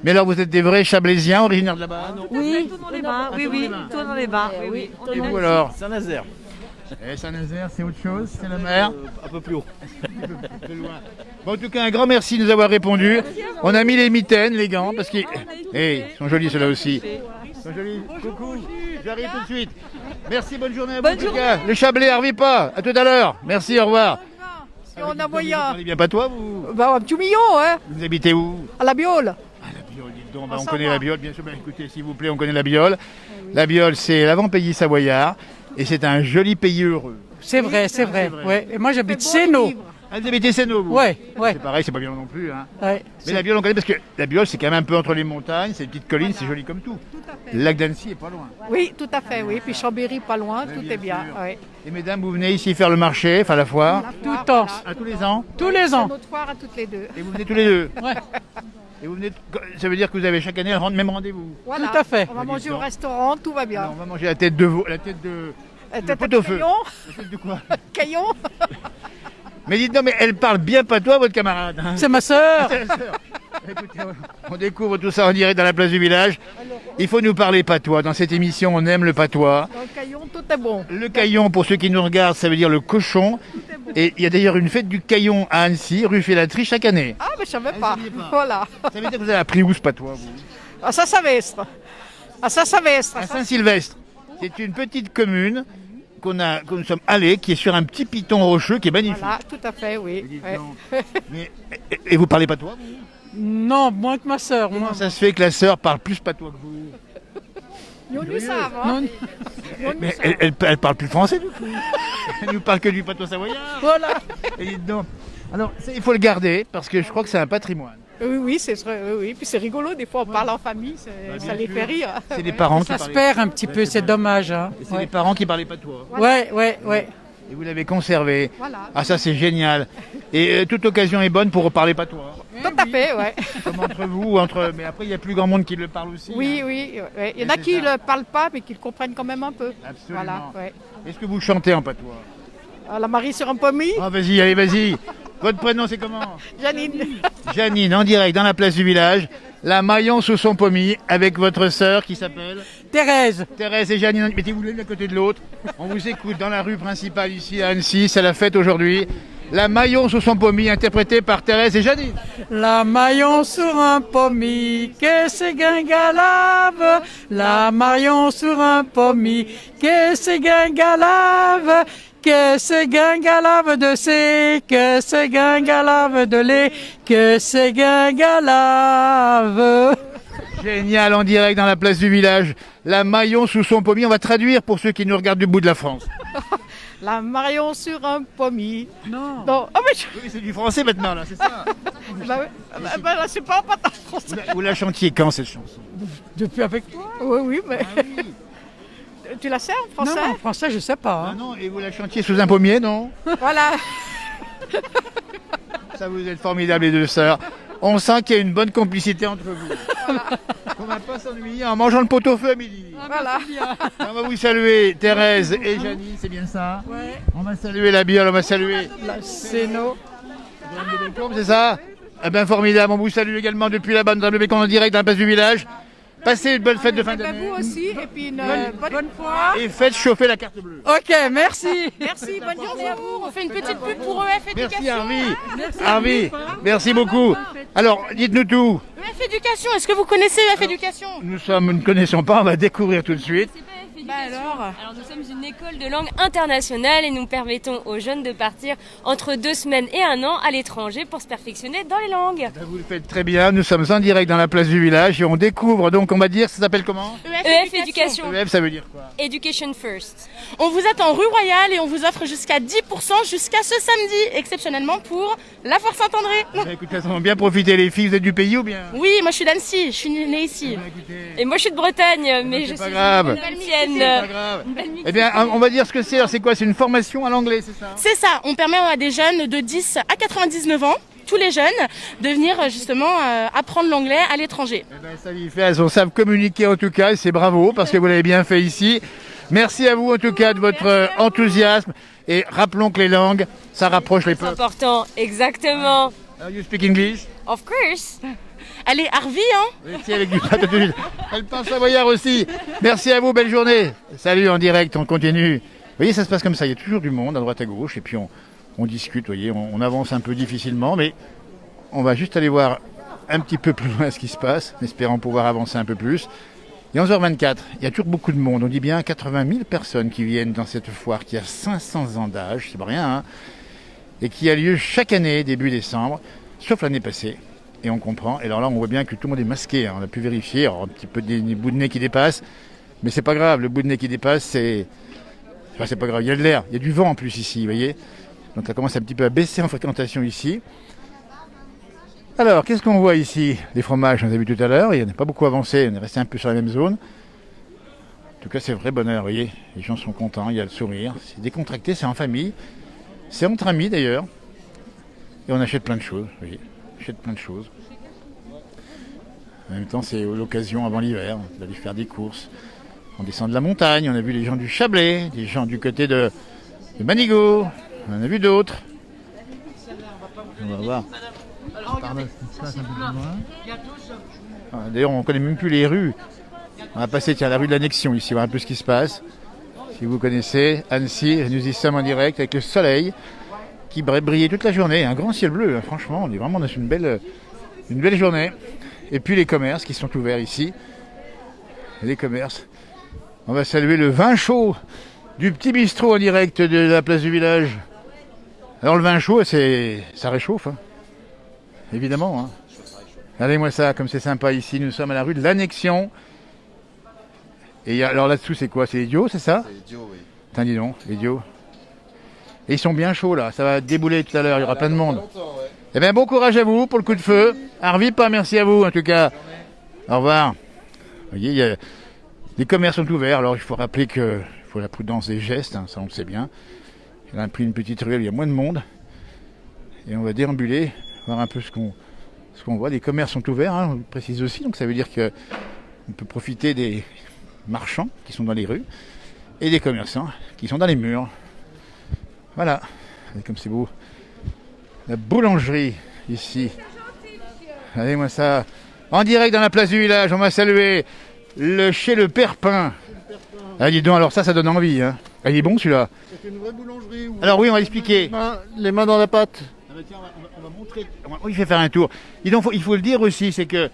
Mais alors, vous êtes des vrais Chablaisiens originaires de là-bas? Oui. Tout dans les bains. Oui, tout dans les bains. Oui. Et vous alors? Saint-Nazaire. Saint-Nazaire, c'est autre chose, c'est la mer. Un peu plus haut. Bon, en tout cas, un grand merci de nous avoir répondu. On a mis les mitaines, les gants, parce qu'ils ils sont jolis ceux-là aussi. Ils sont jolis. Coucou, j'arrive tout de suite. Merci, bonne journée à vous. Bonne en tout journée. cas. Le Chablais, Harvey pas. À tout à l'heure. Merci, au revoir. On a Vous moyen. parlez bien pas toi, vous? Bah, un petit million, hein, Vous habitez où? à la Biole. Ah, la Biole, dites donc. Bah, on connaît la Biole, bien sûr. Bah, écoutez, s'il vous plaît, on connaît la Biole. La Biole, c'est l'avant-pays savoyard. Et c'est un joli pays heureux. C'est vrai, c'est vrai. Ouais. Et moi, j'habite Sénaux. Ah, vous habitez Sénaux, vous? Ouais. C'est pareil, c'est pas bien non plus. Hein. Ouais. Mais la Biole, on connaît parce que la Biole, c'est quand même un peu entre les montagnes, c'est une petite colline, c'est joli comme tout. Le lac d'Annecy est pas loin. Oui, tout à fait, oui. Puis Chambéry, pas loin, tout est bien. sûr. Ouais. Et mesdames, vous venez ici faire le marché, enfin la foire, Tout le temps. à tous les ans. Tous les ans. Notre foire à toutes les deux. Et vous venez tous les deux. Ouais. Et vous venez, ça veut dire que vous avez chaque année le même rendez-vous. Voilà. Tout à fait. On va manger au restaurant, tout va bien. Alors, on va manger la tête de veau, la tête de Tête pot au feu. Caillon. La tête de quoi? Caillon. Mais dites non, mais elle parle bien patois, votre camarade. Hein. C'est ma sœur. C'est la sœur. Écoutez, on découvre tout ça en direct dans la place du village. Il faut nous parler patois. Dans cette émission, on aime le patois. Dans le Caillon, tout est bon. Le caillon, pour ceux qui nous regardent, ça veut dire le cochon. Et il y a d'ailleurs une fête du caillon à Annecy, rue Félatry, chaque année. Ah, mais je savais vous pas. saviez pas. Voilà. Ça veut dire que vous avez appris où ce patois, vous? À Saint-Sylvestre. À Saint-Sylvestre. À Saint-Sylvestre. C'est une petite commune que nous sommes allés, qui est sur un petit piton rocheux qui est magnifique. Voilà, tout à fait, oui. Dites Ouais. donc. Mais, et vous parlez patois, vous? Non, moins que ma sœur. Comment ça se fait que la sœur parle plus patois que vous? Nous le savons. Hein. Mais elle parle plus français du tout. Elle nous parle que du patois savoyard. Voilà. Et dites donc. Alors, ça, il faut le garder parce que je crois que c'est un patrimoine. Oui, oui, c'est vrai. Oui, oui. Puis c'est rigolo, des fois on parle en famille, ça les fait rire. C'est les parents qui Ça se parlaient. perd un petit peu, c'est dommage. Hein. Et c'est les parents qui parlaient patois. Ouais, ouais, ouais. Et vous l'avez conservé. Voilà. Ah, ça c'est génial. Et toute occasion est bonne pour reparler patois. Tout à fait, ouais. Comme entre vous ou entre. Mais après, il y a plus grand monde qui le parle aussi. Oui, hein. oui. Ouais. Il y en a c'est qui ça. ne le parlent pas, mais qui le comprennent quand même un peu. Absolument. Voilà, ouais. Est-ce que vous chantez en patois? La Marie sur un pommier, Ah, vas-y, allez, vas-y. Votre prénom, c'est comment? Janine. Janine, en direct dans la place du village. La Maillon sous son pommier avec votre sœur qui s'appelle Thérèse. Thérèse et Janine. Mettez-vous l'une à côté de l'autre. On vous écoute dans la rue principale ici à Annecy. C'est la fête aujourd'hui. La Maillon sous son pommier interprétée par Thérèse et Janine. La Marion sur un pommier, que c'est guingalave. La Marion sur un pommier, que c'est guingalave. Que c'est guingalave de C, que c'est guingalave de lait, que c'est guingalave. Génial, en direct dans la place du village. La Marion sous son pommier. On va traduire pour ceux qui nous regardent du bout de la France. La Marion sur un pommier. Non. Non. Ah, mais Oui, c'est du français maintenant, là, c'est ça. bah, là, c'est pas en français. Vous la chantiez quand, cette chanson? Depuis avec toi? Oui, oui, mais. Tu la sais en français? Non, en français, je sais pas. Ah hein. non, et vous la chantiez sous un pommier, non? Voilà. Ça, vous êtes formidables, les deux sœurs. On sent qu'il y a une bonne complicité entre vous. On va pas s'ennuyer en mangeant le pot-au-feu à midi. Voilà. On va vous saluer, Thérèse et Janine, c'est bien ça? Ouais. On va saluer la biole, on va saluer La Céno. Madame de Bellecombe, c'est ça? Eh bien, formidable. On vous salue également depuis là-bas, Madame de Bellecombe, en direct dans la place du village. Passez une bonne fête de fin d'année. Vous aussi, et puis une Bonne fois. Et faites chauffer la carte bleue. Ok, merci. Merci, bonne journée à vous. On fait une petite pub pour EF Éducation. Merci, Harvey. Harvey, merci beaucoup. Alors, dites-nous tout. EF Éducation, est-ce que vous connaissez EF Éducation? Nous ne connaissons pas, on va découvrir tout de suite. Alors nous sommes une école de langue internationale et nous permettons aux jeunes de partir entre 2 semaines et 1 an à l'étranger pour se perfectionner dans les langues. Vous le faites très bien, nous sommes en direct dans la place du village et on découvre, donc on va dire, ça s'appelle comment? EF Éducation. EF, ça veut dire quoi? Education First. On vous attend rue Royale et on vous offre jusqu'à 10% jusqu'à ce samedi, exceptionnellement pour la Foire Saint-André. Écoutez, on va bien profiter, les filles, vous êtes du pays ou bien? Oui, moi je suis d'Annecy, je suis née ici. Et moi je suis de Bretagne, mais je pas suis grave. une Balmienne. Pas grave. Eh bien, on va dire ce que c'est. Alors, c'est quoi? C'est une formation à l'anglais, c'est ça? C'est ça, on permet à des jeunes de 10 à 99 ans, tous les jeunes, de venir justement apprendre l'anglais à l'étranger. Eh ben, ça y fait, elles savent communiquer en tout cas, et c'est bravo, parce que vous l'avez bien fait ici. Merci à vous en tout cas de votre enthousiasme. Et rappelons que les langues, ça rapproche les C'est peuples. important, exactement. You speak English? Of course. Allez, Harvey, hein? Merci avec du ratatouille. Elle parle savoyard aussi. Merci à vous, belle journée. Salut en direct, on continue. Vous voyez, ça se passe comme ça, il y a toujours du monde à droite à gauche, et puis on discute, vous voyez, on avance un peu difficilement, mais on va juste aller voir un petit peu plus loin ce qui se passe, en espérant pouvoir avancer un peu plus. Il est 11h24, il y a toujours beaucoup de monde, on dit bien 80 000 personnes qui viennent dans cette foire qui a 500 ans d'âge, c'est pas rien, hein, et qui a lieu chaque année, début décembre, sauf l'année passée. Et on comprend. Et alors là, on voit bien que tout le monde est masqué. Hein. On a pu vérifier. Alors, un petit peu des bouts de nez qui dépassent. Mais c'est pas grave. Le bout de nez qui dépasse, c'est pas grave. Il y a de l'air. Il y a du vent en plus ici, vous voyez. Donc ça commence un petit peu à baisser en fréquentation ici. Alors, qu'est-ce qu'on voit ici? Des fromages, on les a vu tout à l'heure. Il n'y en a pas beaucoup avancé. On est resté un peu sur la même zone. En tout cas, c'est vrai bonheur, vous voyez. Les gens sont contents. Il y a le sourire. C'est décontracté. C'est en famille. C'est entre amis d'ailleurs. Et on achète plein de choses, vous voyez. Achète plein de choses. En même temps, c'est l'occasion avant l'hiver d'aller faire des courses. On descend de la montagne, on a vu les gens du Chablais, des gens du côté de Manigot, on en a vu d'autres. On va voir. D'ailleurs, on ne connaît même plus les rues. On va passer la rue de l'Annexion ici, voir un peu ce qui se passe. Si vous connaissez Annecy, nous y sommes en direct avec le soleil qui brillait toute la journée, un grand ciel bleu, hein, franchement, on est vraiment dans une belle journée. Et puis les commerces qui sont ouverts ici, les commerces. On va saluer le vin chaud du petit bistrot en direct de la place du village. Alors le vin chaud, ça réchauffe, hein. Évidemment. Hein. Regardez-moi ça, comme c'est sympa ici, nous sommes à la rue de l'Annexion. Et alors là-dessous, c'est quoi? C'est les Dios, c'est ça? C'est les Dios, oui. Tiens, dis donc, les Dios. Et ils sont bien chauds là, ça va débouler tout à l'heure, il y aura plein de monde. Eh bien bon courage à vous pour le coup de feu. Harvey, pas merci à vous en tout cas. Au revoir. Vous voyez, les commerces sont ouverts, alors il faut rappeler qu'il faut la prudence des gestes, hein, ça on le sait bien. Il a pris une petite ruelle, il y a moins de monde. Et on va déambuler, voir un peu ce qu'on voit. Les commerces sont ouverts, hein, on le précise aussi, donc ça veut dire qu'on peut profiter des marchands qui sont dans les rues et des commerçants qui sont dans les murs. Voilà, regardez comme c'est beau. La boulangerie ici. Regardez-moi ça. En direct dans la place du village, on va saluer chez le Père Pain. Ah, dis donc, alors ça donne envie. Hein. Ah, il est bon celui-là. C'est une vraie boulangerie. Alors oui, on va expliquer. Les mains dans la pâte. Ah bah tiens, on va montrer. Il fait faire un tour. Il faut le dire aussi, c'est que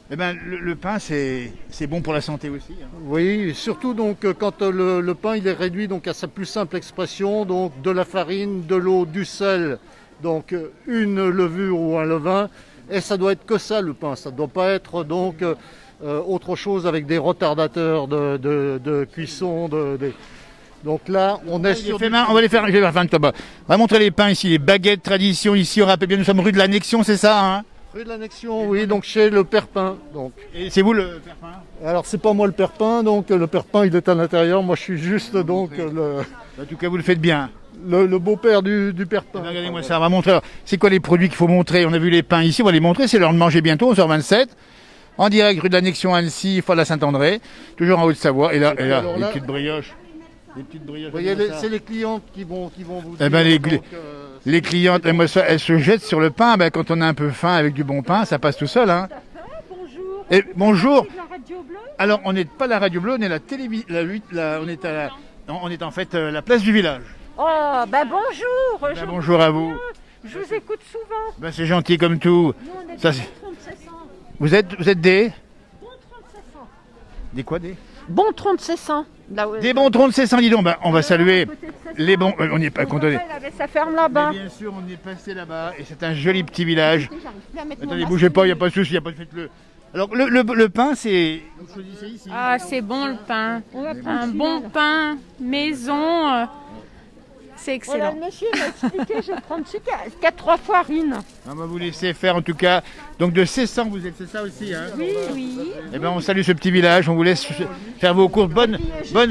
le pain, c'est bon pour la santé aussi. Hein. Oui, surtout donc quand le pain il est réduit donc à sa plus simple expression, donc de la farine, de l'eau, du sel, donc une levure ou un levain, et ça doit être que ça le pain. Ça ne doit pas être donc autre chose avec des retardateurs de cuisson. Donc là, on est sur... On va les faire, je vais faire fin de tabac. On va montrer les pains ici, les baguettes tradition ici, on rappelle bien, nous sommes rue de l'Annexion, c'est ça hein? Rue de l'Annexion, oui, donc chez le Perpin. Donc. Et c'est vous le Perpin? Alors c'est pas moi le Perpin, donc le Perpin il est à l'intérieur, moi je suis juste donc En tout cas vous le faites bien. Le beau-père du Perpin. Regardez-moi ça, on va montrer. C'est quoi les produits qu'il faut montrer? On a vu les pains ici, on va les montrer, c'est l'heure de manger bientôt, 11h27. En direct, rue de l'Annexion Annecy, foire de la Saint-André, toujours en Haute-Savoie. Et là, les petites brioches. Les petites brioches. Vous voyez, c'est les clientes qui vont vous dire. Eh ben, les clientes, moi, ça, elles se jettent sur le pain. Ben, quand on a un peu faim avec du bon pain, ça passe tout seul. Hein. Bonjour. Et bonjour. La Radio Bleue. Alors, on n'est pas la Radio Bleue, on est la télévision. On est en fait la place du village. Oh, ben bonjour. Ben, bonjour à vous. Je vous écoute souvent. Ben, c'est gentil comme tout. Nous, on est Ça, bon c'est- 37 ans. vous êtes des. Bon 37 ans. Des quoi des Bon 37 ans. Là où- Des bons 3700, dis donc. Ben, on va saluer les bons. On n'y est pas content. Elle avait sa ferme là-bas. Bien sûr, on est passé là-bas et c'est un joli petit village. J'arrive plus à mettre mon Attendez, masque. bougez pas, il n'y a pas de souci, faites-le. Alors, le pain, c'est. Vous choisissez ici. Ah, c'est bon le pain. On va prendre Un celui-là, bon là. pain maison, c'est Voilà, excellent. le monsieur m'a expliqué, je vais prendre celui qui a 3 farines. On va vous laisser faire en tout cas. Donc de Cessan, vous êtes, c'est ça aussi, hein? Oui, oui. Eh bien, on salue ce petit village, on vous laisse faire vos courses. Bonne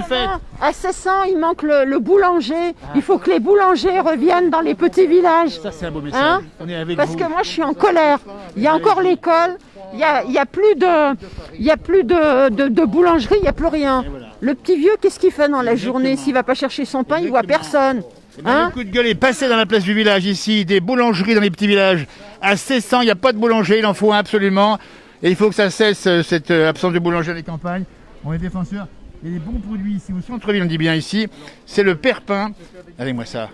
fête. À 1600, il manque le boulanger. Il faut que les boulangers reviennent dans les petits villages. Ça, c'est un beau message. Hein? On est avec Parce vous. que moi, je suis en colère. Il y a encore l'école. Il y a plus de boulangerie, il n'y a plus rien. Le petit vieux, qu'est-ce qu'il fait dans la journée? S'il va pas chercher son pain, il voit personne. Eh ben, Hein? le coup de gueule est passé dans la place du village ici, des boulangeries dans les petits villages. À Cessan, il n'y a pas de boulanger, il en faut un absolument. Et il faut que ça cesse, cette absence de boulanger dans les campagnes. On est défenseurs. Il y a des bons produits ici, au centre-ville, on dit bien ici. C'est le Perpin. Allez-moi ça.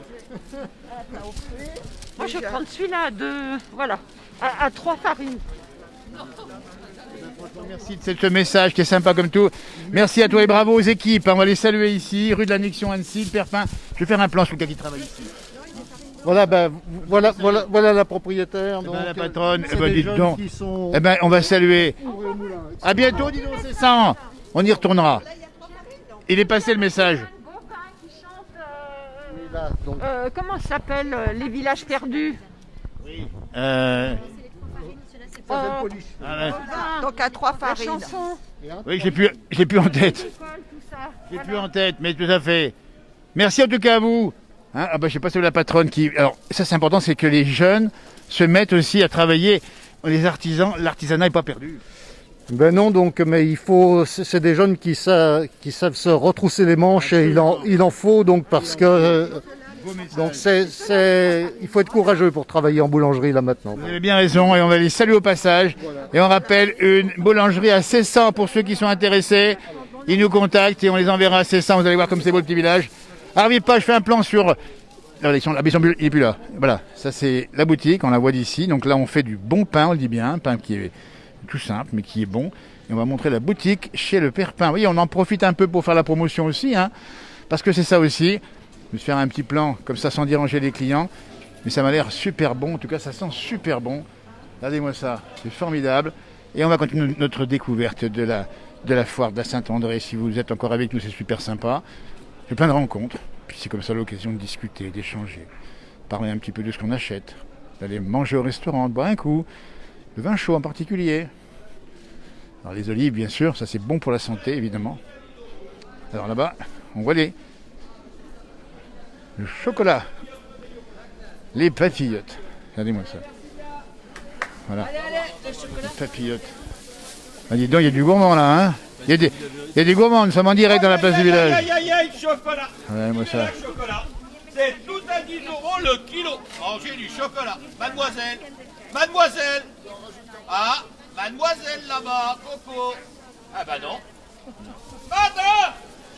Moi, je vais prendre celui-là voilà, à 3 farines. Merci de ce message qui est sympa comme tout. Merci à toi et bravo aux équipes. On va les saluer ici, rue de l'Annexion Annecy, le Perpin. Je vais faire un plan sur le gars qui travaille ici. Voilà, voilà la propriétaire. Eh ben, donc, la patronne, c'est eh ben, des dites jeunes donc. qui sont... Eh ben, on va saluer. À bientôt, dis donc, c'est ça. On y retournera. Il est passé le message. Comment ça s'appelle les villages perdus? Donc à 3 La farines. chanson. Oui, j'ai plus en tête. J'ai plus en tête, mais tout à fait. Merci en tout cas à vous. Hein, je sais pas si c'est la patronne qui. Alors, ça c'est important, c'est que les jeunes se mettent aussi à travailler. Les artisans, l'artisanat n'est pas perdu. Ben non, donc, mais il faut, c'est des jeunes qui savent se retrousser les manches et il en faut donc parce que donc il faut être courageux pour travailler en boulangerie là maintenant. Vous avez bien raison et on va les saluer au passage. Et on rappelle une boulangerie à Cessan pour ceux qui sont intéressés. Ils nous contactent et on les enverra à Cessan. Vous allez voir comme c'est beau le petit village. Arrivez pas, je fais un plan sur. La il n'est plus là. Voilà, ça c'est la boutique, on la voit d'ici. Donc là on fait du bon pain, on le dit bien, un pain qui est tout simple mais qui est bon. Et on va montrer la boutique chez le Perpin. Vous voyez, on en profite un peu pour faire la promotion aussi, hein, parce que c'est ça aussi. Je vais faire un petit plan comme ça sans déranger les clients. Mais ça m'a l'air super bon, en tout cas ça sent super bon. Regardez-moi ça, c'est formidable. Et on va continuer notre découverte de la foire de la Saint-André. Si vous êtes encore avec nous, c'est super sympa. J'ai plein de rencontres. Puis c'est comme ça l'occasion de discuter, d'échanger, parler un petit peu de ce qu'on achète, d'aller manger au restaurant, de boire un coup, le vin chaud en particulier. Alors les olives, bien sûr, ça c'est bon pour la santé, évidemment. Alors là-bas, on voit le chocolat, les papillotes. Regardez-moi ça. Voilà, les papillotes. Ah, dis donc, il y a du gourmand là, hein. Il y a des gourmands, nous sommes en direct dans la place du village. Aïe, chocolat. Ouais, moi ça. Chocolat. C'est tout à 10 € le kilo. Mangez du chocolat. Mademoiselle. Mademoiselle. Ah, mademoiselle là-bas, Coco. Ah bah non. Madame.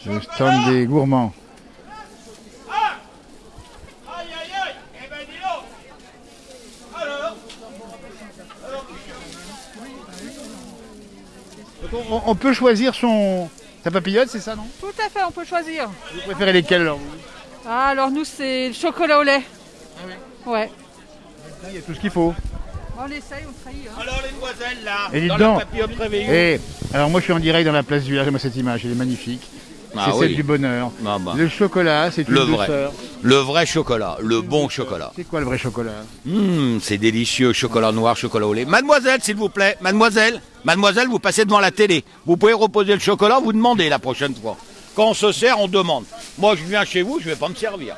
Le stand des gourmands. Ah. Aïe. Eh ben dis donc. Alors. Donc, on peut choisir sa papillote, c'est ça, non? Tout à fait, on peut choisir. Vous préférez lesquelles alors? Ah, alors nous, c'est le chocolat au lait. Ah oui. Ouais. Il y a tout ce qu'il faut. On essaye, on trahit. Alors les demoiselles là, Et dites dans donc. la papillote réveillon. Et alors moi je suis en direct dans la place du village, moi cette image, elle est magnifique. Ah C'est celle oui. du bonheur. Ah bah. Le chocolat, c'est une Le vrai. douceur. Le vrai chocolat, le bon chocolat. C'est quoi le vrai chocolat? C'est délicieux, chocolat noir, chocolat au lait. Mademoiselle, s'il vous plaît, mademoiselle, vous passez devant la télé. Vous pouvez reposer le chocolat, vous demandez la prochaine fois. Quand on se sert, on demande. Moi, je viens chez vous, je vais pas me servir.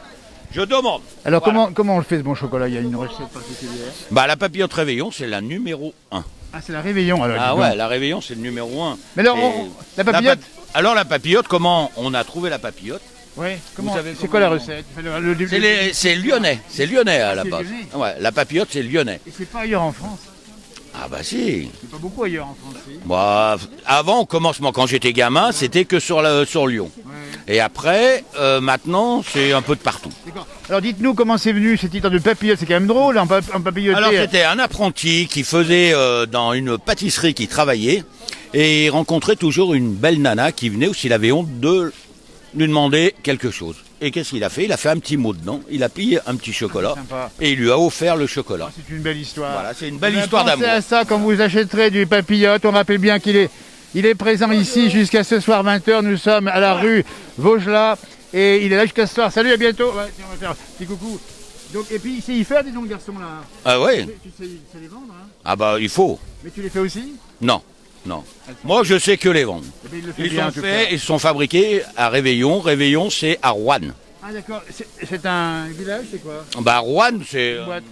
Je demande. Alors Voilà. comment on le fait ce bon chocolat? Il y a une recette particulière? Bah la papillote réveillon, c'est la numéro 1. Ah c'est la réveillon alors. Ah dis donc. ouais, la réveillon, c'est le numéro 1. Mais alors, la papillote Alors la papillote, comment on a trouvé la papillote? Ouais, comment, Vous savez c'est comment- quoi la recette? C'est lyonnais, c'est lyonnais à la C'est base. lyonnais. Ouais, la papillote, c'est lyonnais. Et c'est pas ailleurs en France? Ah bah si. C'est pas beaucoup ailleurs en France, si. Bah, avant, au commencement, quand j'étais gamin, c'était que sur Lyon. Et après, maintenant, c'est un peu de partout. D'accord. Alors dites-nous comment c'est venu cette histoire de papillote, c'est quand même drôle, en papilloté. Alors c'était un apprenti qui faisait dans une pâtisserie qui travaillait et il rencontrait toujours une belle nana qui venait, ou s'il avait honte de lui demander quelque chose. Et qu'est-ce qu'il a fait? Il a fait un petit mot dedans, il a plié un petit chocolat Sympa. et il lui a offert le chocolat. C'est une belle histoire. Voilà, c'est une belle Ben, histoire pensez d'amour. à ça quand vous achèterez du papillote. On rappelle bien qu'il est présent ici jusqu'à ce soir 20h. Nous sommes à la rue Vaugelas et il est là jusqu'à ce soir. Salut, à bientôt. Ouais, tiens, on va faire un petit coucou. Donc, et puis il sait y faire, dis donc, garçon là. Ah ouais? Tu sais les vendre, hein? Ah bah il faut. Mais tu les fais aussi? Non, non. Moi je sais que les vendre. Eh ben, il le fait Ils bien, en sont tout faits, cas. ils sont fabriqués à Réveillon. Réveillon c'est à Rouen. Ah d'accord. C'est un village, c'est quoi? Bah Rouen c'est Une boîte.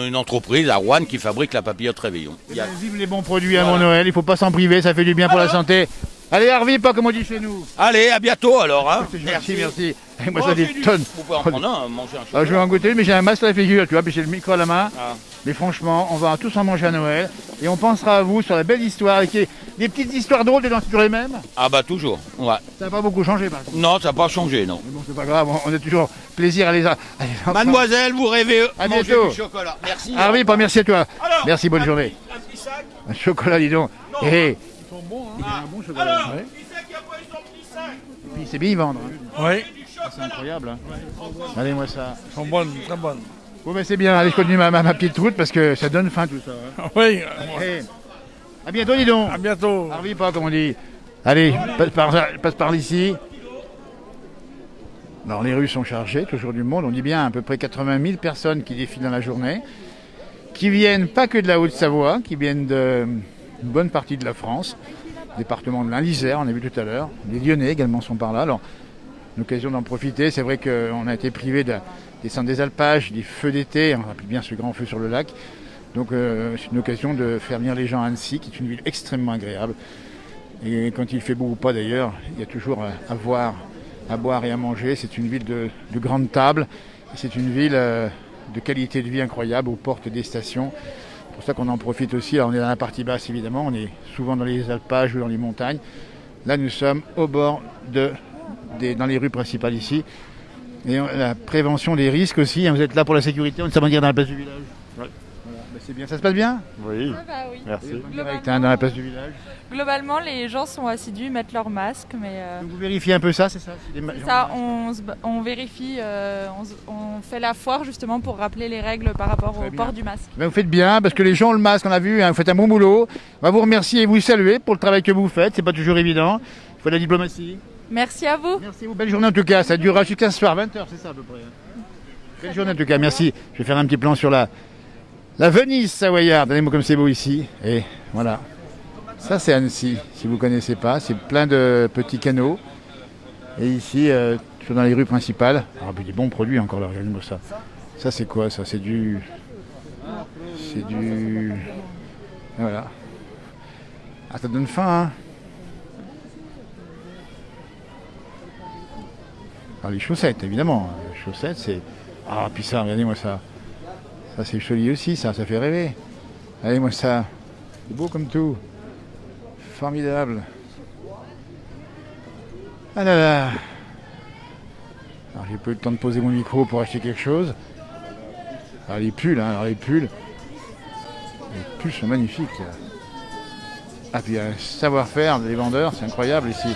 une entreprise à Rouen qui fabrique la papillote Réveillon. Eh ben, vive les bons produits à mon Noël. Il faut pas s'en priver, ça fait du bien pour la santé. Allez, Harvey, pas comme on dit chez nous. Allez, à bientôt alors. Hein. Merci. Et moi, ça Mangez des du- tonnes. Vous pouvez en prendre un, manger un Ah, chocolat. je vais en goûter, mais j'ai un masque à la figure, tu vois, puis j'ai le micro à la main. Ah. Mais franchement, on va tous en manger à Noël. Et on pensera à vous sur la belle histoire. Et des petites histoires drôles, dedans, c'est toujours les mêmes. Ah bah toujours. Ouais. Ça n'a pas beaucoup changé, par contre. Non, ça n'a pas changé, non. Mais bon, c'est pas grave, on a toujours plaisir à les Mademoiselle, vous rêvez À manger bientôt. du chocolat. Merci. Harvey, pas merci à toi. Alors, Merci, bonne journée. Un petit sac. Un chocolat, dis donc. Non. Et Ils sont bons, hein. il y a un bon chocolat. Alors, Ouais. qui c'est qui a pris son petit sac? Et puis c'est bien y vendre. Hein. Oui, C'est incroyable. Hein. Regardez-moi ça. ils sont bonnes, très bonnes. Bon, ben c'est bien. Allez, je continue ma petite route parce que ça donne faim tout ça. Hein. Oui, Et à bientôt, dis donc. à bientôt. Harvey, pas comme on dit. Allez, passe par ici. Alors les rues sont chargées, toujours du monde. On dit bien à peu près 80 000 personnes qui défilent dans la journée, qui viennent pas que de la Haute-Savoie, qui viennent d'une bonne partie de la France, département de l'Isère, on a vu tout à l'heure. Les Lyonnais également sont par là. Alors, l'occasion d'en profiter. C'est vrai qu'on a été privé des centres des alpages, des feux d'été. On rappelle bien ce grand feu sur le lac. Donc c'est une occasion de faire venir les gens à Annecy, qui est une ville extrêmement agréable. Et quand il fait beau ou pas d'ailleurs, il y a toujours à voir, à boire et à manger. C'est une ville de grandes tables. C'est une ville de qualité de vie incroyable aux portes des stations. C'est pour ça qu'on en profite aussi. Alors, on est dans la partie basse évidemment, on est souvent dans les alpages ou dans les montagnes. Là nous sommes au bord dans les rues principales ici. Et la prévention des risques aussi. Hein, vous êtes là pour la sécurité, on est dire dans la place du village. Ouais. Voilà. Ben, c'est bien, ça se passe bien? Oui, Bah oui. merci. Direct, hein, dans la place du village. Globalement, les gens sont assidus, mettent leur masque, mais Donc, vous vérifiez un peu ça, c'est ça? ça, on vérifie, on fait la foire justement pour rappeler les règles par rapport au port du masque. Ben, vous faites bien, parce que les gens ont le masque, on a vu, hein, vous faites un bon boulot. On va vous remercier et vous saluer pour le travail que vous faites, c'est pas toujours évident. Il faut de la diplomatie. Merci à vous. Merci, belle journée en tout cas, ça durera jusqu'à ce soir, 20h, c'est ça à peu près. Belle journée en tout cas, merci. Je vais faire un petit plan sur la Venise savoyarde, regardez-moi comme c'est beau ici. Et voilà, ça c'est Annecy, si vous ne connaissez pas, c'est plein de petits canaux. Et ici, toujours dans les rues principales, ah, des bons produits encore là, regardez-moi ça. Ça c'est quoi ça? C'est du... Voilà. Ah, ça donne faim, hein. Alors les chaussettes, évidemment. Les chaussettes, c'est... Ah, puis ça, regardez-moi ça. Ça, c'est joli aussi, ça fait rêver. Regardez-moi ça. C'est beau comme tout. Formidable. Ah là là. Alors, j'ai pas eu le temps de poser mon micro pour acheter quelque chose. Alors, les pulls, hein, les pulls sont magnifiques. Là. Ah, puis il y a un savoir-faire des vendeurs, c'est incroyable ici.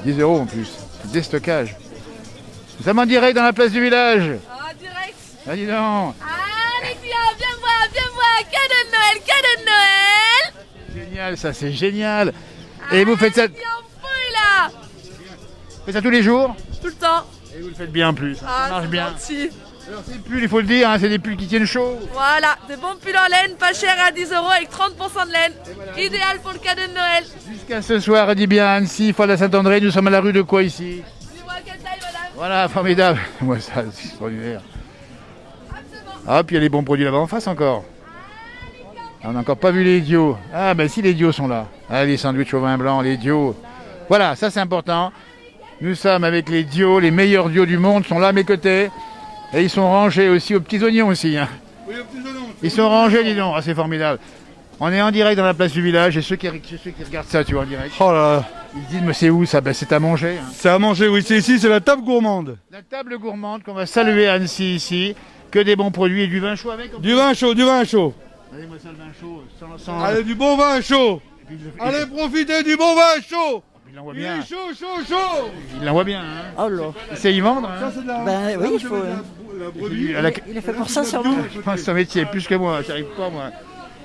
10 € en plus. Déstockage. Nous sommes en direct dans la place du village. Ah, direct. Ah, dis donc. Ah, les clients, viens voir, viens voir. génial, ça, c'est génial. Et vous faites ça, là vous faites ça tous les jours? Tout le temps. Et vous le faites bien en plus, ça marche bien. Gentil. Alors ces pulls, il faut le dire, hein, c'est des pulls qui tiennent chaud. Voilà, de bons pulls en laine, pas cher à 10 € avec 30% de laine. Idéal pour le cadeau de Noël. Jusqu'à ce soir, elle dit bien à Annecy, foire de la Saint-André, nous sommes à la rue de quoi ici? Dis-moi quelle taille, madame. Voilà, formidable. Moi, ça, c'est extraordinaire. Ah, puis il y a les bons produits là-bas en face encore. Ah, on n'a encore pas vu les Dios. Ah, ben si, les Dios sont là. Ah, les sandwichs au vin blanc, les Dios. Voilà, ça c'est important. Nous sommes avec les Dios, les meilleurs Dios du monde sont là à mes côtés. Et ils sont rangés aussi aux petits oignons aussi. Hein. Oui, aux petits oignons. Ils sont rangés, dis donc. Ah, c'est formidable. On est en direct dans la place du village et ceux qui regardent ça, tu vois, en direct. Oh là là. Ils disent, mais c'est où ça? Ben, c'est à manger. Hein. C'est à manger, oui, c'est ici, c'est la table gourmande. La table gourmande qu'on va saluer à Annecy ici. Que des bons produits et du vin chaud avec. Du vin chaud, du vin chaud. Allez-moi ça le vin chaud. Sans... Allez, du bon vin chaud. Allez, profitez du bon vin chaud. Il l'envoie Il bien. est chaud, chaud, chaud. Il l'envoie bien. Hein. Oh là. C'est y vendre. Hein. Ça, c'est de la... Ben oui, il faut. Il est fait pour ça, sûrement. Je pense que c'est un métier plus que moi, j'arrive pas moi.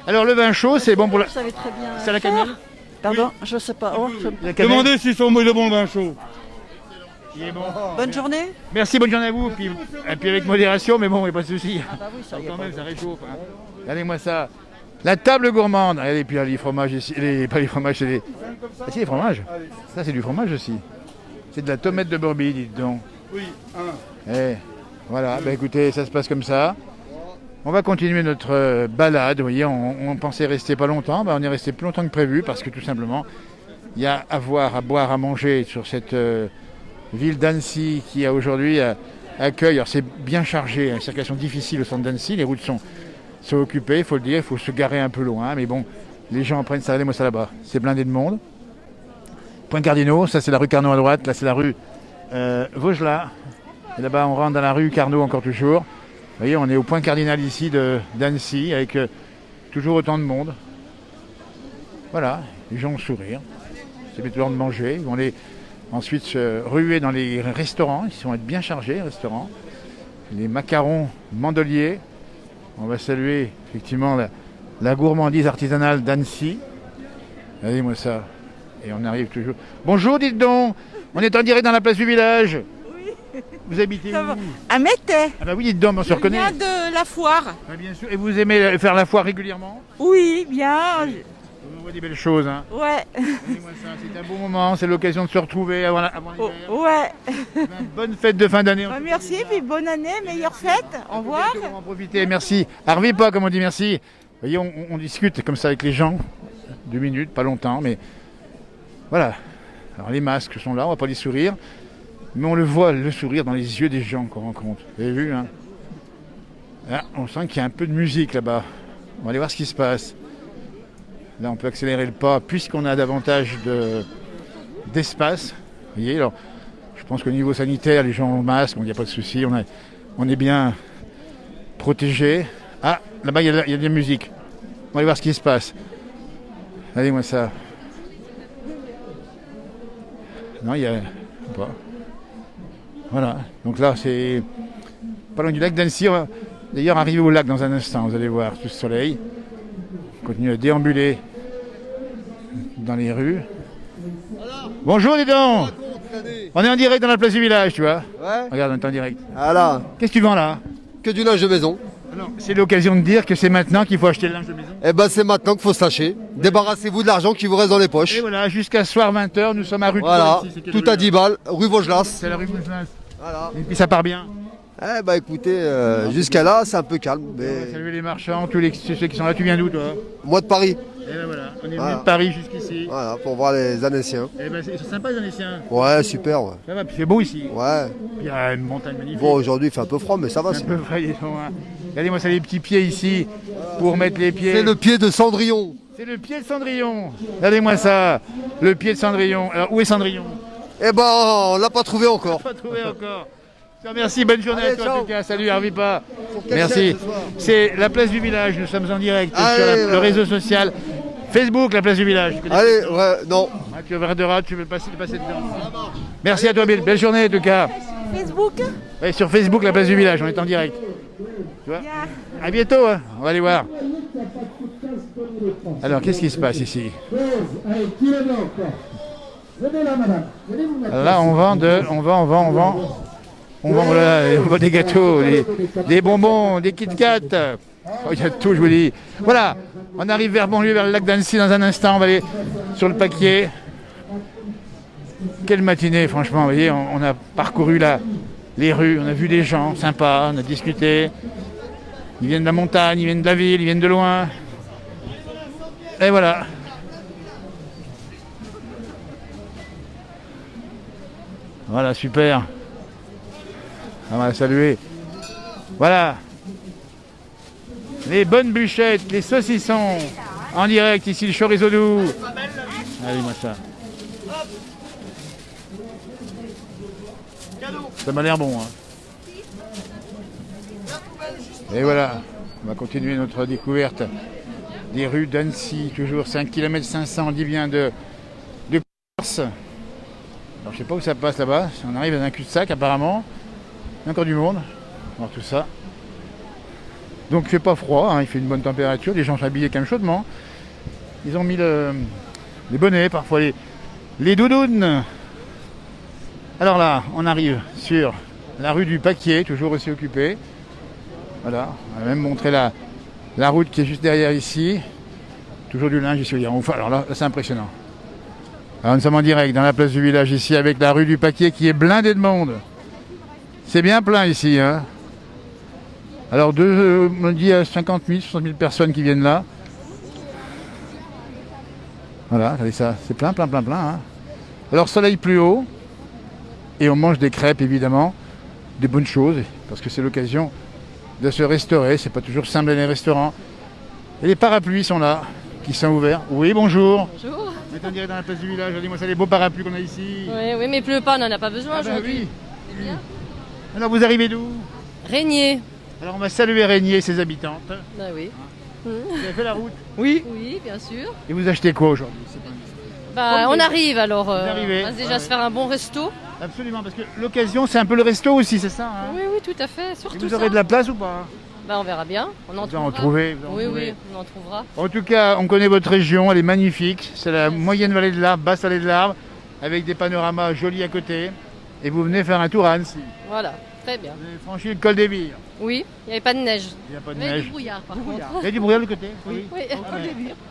Alors le vin chaud, c'est bon pour la. Vous savez très bien. C'est à la cannelle. Pardon, je sais pas. Oh, La cannelle. Demandez s'ils sont bons, le bon vin chaud. Il est bon. Bonne journée. Merci, bonne journée à vous. Et puis avec modération, mais bon, il n'y a pas de souci. Ah bah oui, ça y est. Quand même, ça réchauffe. Hein. Regardez-moi ça. La table gourmande. Regardez, puis là, les fromages ici. Pas les fromages, c'est les. Ah si, les fromages. Ça, c'est du fromage aussi. C'est de la tomate de Brebis, dites donc. Oui, Eh, voilà, bah écoutez, ça se passe comme ça. On va continuer notre balade. Vous voyez, on pensait rester pas longtemps. Bah, on est resté plus longtemps que prévu parce que tout simplement, il y a à voir, à boire, à manger sur cette ville d'Annecy qui a aujourd'hui accueille. Alors c'est bien chargé, une circulation difficile au centre d'Annecy. Les routes sont occupées, il faut le dire. Il faut se garer un peu loin. Mais bon, les gens prennent ça. Regardez-moi ça là-bas. C'est blindé de monde. Point Cardinaux, ça c'est la rue Carnot à droite. Là c'est la rue Vaugelas. Et là-bas, on rentre dans la rue Carnot encore toujours. Vous voyez, on est au point cardinal ici d'Annecy avec toujours autant de monde. Voilà, les gens ont le sourire. C'est bientôt l'heure de manger. Ils vont aller ensuite se ruer dans les restaurants. Ils vont être bien chargés, les restaurants. Les macarons mandeliers. On va saluer effectivement la gourmandise artisanale d'Annecy. Regardez-moi ça. Et on arrive toujours. Bonjour, dites donc. On est en direct dans la place du village. Vous habitez où? À Métais. Ah bah oui, dites donc, on se reconnaît. Je viens de la foire. Ah, bien sûr. Et vous aimez faire la foire régulièrement? Oui, bien. On voit des belles choses. Hein. Ouais. Regardez-moi ça, c'est un bon moment, c'est l'occasion de se retrouver avant l'hiver. Ouais. Bonne fête de fin d'année. Merci, puis bonne année, meilleure fête. Au revoir. On va en profiter, merci. Harvey pas, comme on dit merci. Vous voyez, on discute comme ça avec les gens, 2 minutes, pas longtemps, mais voilà. Alors les masques sont là, on va pas les sourire. Mais on le voit, le sourire dans les yeux des gens qu'on rencontre. Vous avez vu, hein? Là, on sent qu'il y a un peu de musique là-bas. On va aller voir ce qui se passe. Là, on peut accélérer le pas puisqu'on a davantage d'espace. Vous voyez, alors, je pense qu'au niveau sanitaire, les gens ont le masque, il n'y a pas de souci. On est bien protégés. Ah, là-bas, il y a de la musique. On va aller voir ce qui se passe. Regardez-moi ça. Non, il y a pas. Voilà, donc là c'est pas loin du lac d'Annecy. On va d'ailleurs arriver au lac dans un instant, vous allez voir, tout ce soleil. On continue à déambuler dans les rues. Bonjour dis donc. On est en direct dans la place du village, tu vois. Ouais. Regarde, on est en direct. Voilà. Qu'est-ce que tu vends là? Que du linge de maison. Alors, c'est l'occasion de dire que c'est maintenant qu'il faut acheter le linge de maison. Eh ben c'est maintenant qu'il faut se lâcher. Débarrassez-vous de l'argent qui vous reste dans les poches. Et voilà, jusqu'à ce soir 20h, nous sommes à rue de Voilà, Paul, ici, c'est tout quelle à rue, 10 balles, rue Vaugelas. C'est la rue Vaugelas. Voilà. Et puis ça part bien. Eh ben écoutez, jusqu'à là c'est un peu calme. On va Mais... saluer les marchands, tous ceux qui sont là. Tu viens d'où toi? Moi de Paris. Et ben voilà, on est Voilà. venu de Paris jusqu'ici. Voilà, pour voir les Annéciens. Et ben c'est sympa les Annéciens. Ouais, super. Ouais. Ça va, puis c'est beau ici. Ouais. Il y a une montagne magnifique. Bon, aujourd'hui il fait un peu froid, mais ça va. C'est un peu frais, dis donc, hein. Regardez-moi ça, les petits pieds ici pour mettre les pieds. C'est le pied de Cendrillon. C'est le pied de Cendrillon. Regardez-moi ça, le pied de Cendrillon. Alors où est Cendrillon? Eh ben on l'a pas trouvé encore. Pas trouvé encore. Merci, bonne journée Allez, à toi ciao. en tout cas. Salut Harvipa. quelle Merci. chaîne ce soir C'est la place du village, nous sommes en direct Allez, sur ouais. le réseau social Facebook, la place du village. Tu connais? Allez, ouais, non. Ah, tu verras, tu veux passer dedans. Merci à toi, belle journée en tout cas. Facebook. Ouais, sur Facebook, la place du village, on est en direct. Tu vois? À bientôt, hein. On va aller voir. Alors, qu'est-ce qui se passe ici? Là, on vend des gâteaux, des bonbons, des Kit Kat. Oh, il y a tout, je vous dis. Voilà, on arrive vers Bonlieu, vers le lac d'Annecy dans un instant. On va aller sur le Paquier. Quelle matinée, franchement. Vous voyez, on a parcouru les rues, on a vu des gens sympas, on a discuté. Ils viennent de la montagne, ils viennent de la ville, ils viennent de loin. Et voilà. Voilà, super. On va saluer. Voilà. Les bonnes bûchettes, les saucissons. En direct, ici le chorizo doux. Allez, moi ça. Ça m'a l'air bon. Hein. Et voilà. On va continuer notre découverte des rues d'Annecy. Toujours 5 km 500, on dit bien de Corse. Alors, je sais pas où ça passe là-bas. On arrive dans un cul-de-sac apparemment. Il y a encore du monde. On va voir tout ça. Donc il fait pas froid, hein, il fait une bonne température. Les gens sont habillés quand même chaudement. Ils ont mis les bonnets, parfois les doudounes. Alors là, on arrive sur la rue du Paquier, toujours aussi occupée. Voilà, on va même montrer la route qui est juste derrière ici. Toujours du linge ici. Enfin, alors là c'est impressionnant. Alors nous sommes en direct dans la place du village ici avec la rue du Paquier qui est blindée de monde. C'est bien plein ici. Hein. Alors on dit à 50 000, 60 000 personnes qui viennent là. Voilà, regardez ça, c'est plein. Hein. Alors soleil plus haut. Et on mange des crêpes évidemment. Des bonnes choses, parce que c'est l'occasion de se restaurer. C'est pas toujours simple dans les restaurants. Et les parapluies sont là, qui sont ouverts. Oui, bonjour. Bonjour. On est en direct dans la place du village. Regardez-moi ça, les beaux parapluies qu'on a ici. Oui, mais il pleut pas, on n'en a pas besoin aujourd'hui. Oui. C'est bien. Alors vous arrivez d'où? Régnier. Alors on va saluer Régnier et ses habitantes. Bah oui. Vous avez fait la route? Oui. Oui, bien sûr. Et vous achetez quoi aujourd'hui? Bah on arrive alors. Vous arrivez. On va déjà se faire un bon resto. Absolument, parce que l'occasion c'est un peu le resto aussi, c'est ça hein? Oui, tout à fait. Surtout et vous aurez de la place ou pas? Bah on verra bien. On en trouvera. Oui, on en trouvera. En tout cas, on connaît votre région, elle est magnifique. C'est la moyenne vallée de l'Arve, basse vallée de l'Arve, avec des panoramas jolis à côté. Et vous venez faire un tour à Annecy. Voilà, très bien. Vous avez franchi le col des Vires. Oui, il n'y avait pas de neige. Il n'y a pas de neige. Il y avait du brouillard par contre. Il y a du brouillard de côté? Oui.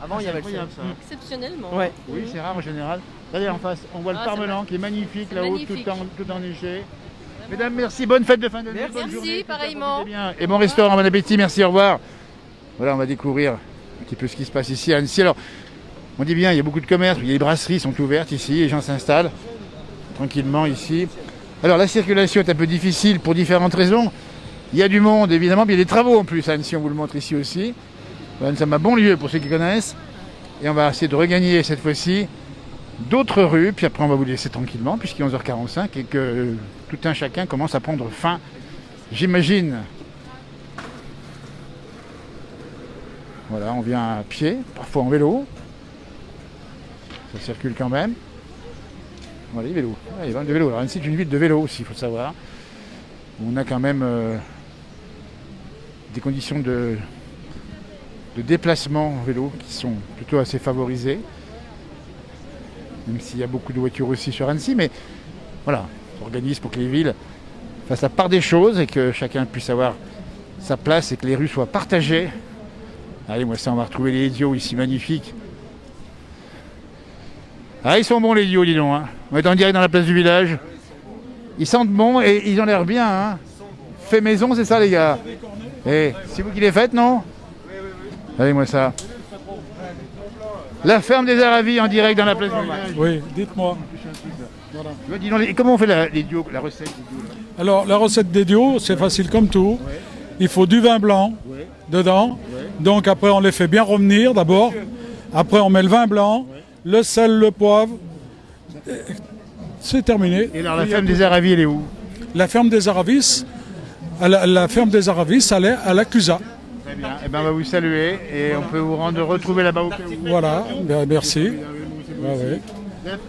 Avant, il y avait ça. Exceptionnellement. Ouais. Oui, c'est rare en général. Regardez en face, on voit le Parmelan qui est magnifique là-haut, tout enneigé. Mesdames, merci, bonne fête de fin d'année. Merci, pareillement. Et bon restaurant, bon appétit, merci, au revoir. Voilà, on va découvrir un petit peu ce qui se passe ici à Annecy. Alors, on dit bien, il y a beaucoup de commerces, les brasseries sont ouvertes ici, les gens s'installent tranquillement ici. Alors, la circulation est un peu difficile pour différentes raisons. Il y a du monde, évidemment, puis il y a des travaux en plus à Annecy, on vous le montre ici aussi. Voilà, nous sommes à Bonlieu pour ceux qui connaissent. Et on va essayer de regagner cette fois-ci d'autres rues, puis après on va vous laisser tranquillement, puisqu'il est 11h45 et que tout un chacun commence à prendre faim, j'imagine. Voilà, on vient à pied, parfois en vélo. Ça circule quand même. Voilà, les vélos. Ah, il y a des vélos. Alors Annecy est une ville de vélo aussi, il faut le savoir. On a quand même des conditions de déplacement en vélo qui sont plutôt assez favorisées. Même s'il y a beaucoup de voitures aussi sur Annecy, mais voilà, on s'organise pour que les villes fassent la part des choses et que chacun puisse avoir sa place et que les rues soient partagées. Allez, moi ça, on va retrouver les idiots ici, magnifiques. Ah, ils sont bons les idiots, dis donc. Hein. On est en direct dans la place du village. Ils sentent bon et ils ont l'air bien. Hein. Fait maison, c'est ça les gars. Et c'est vous qui les faites, non? Allez, moi ça. La ferme des Aravis en direct dans la place du village. Oui, dites-moi. Voilà. Dis donc, comment on fait la recette? Alors, la recette des dios, c'est facile comme tout. Ouais. Il faut du vin blanc dedans. Ouais. Donc après, on les fait bien revenir d'abord. Après, on met le vin blanc, le sel, le poivre. C'est terminé. Et alors, la ferme des Aravis, elle est où? La ferme des Aravis, la ferme des Aravis, elle est à la Cusa. Très bien. Eh ben, on va vous saluer et on peut vous retrouver là-bas au cas où. Voilà, merci.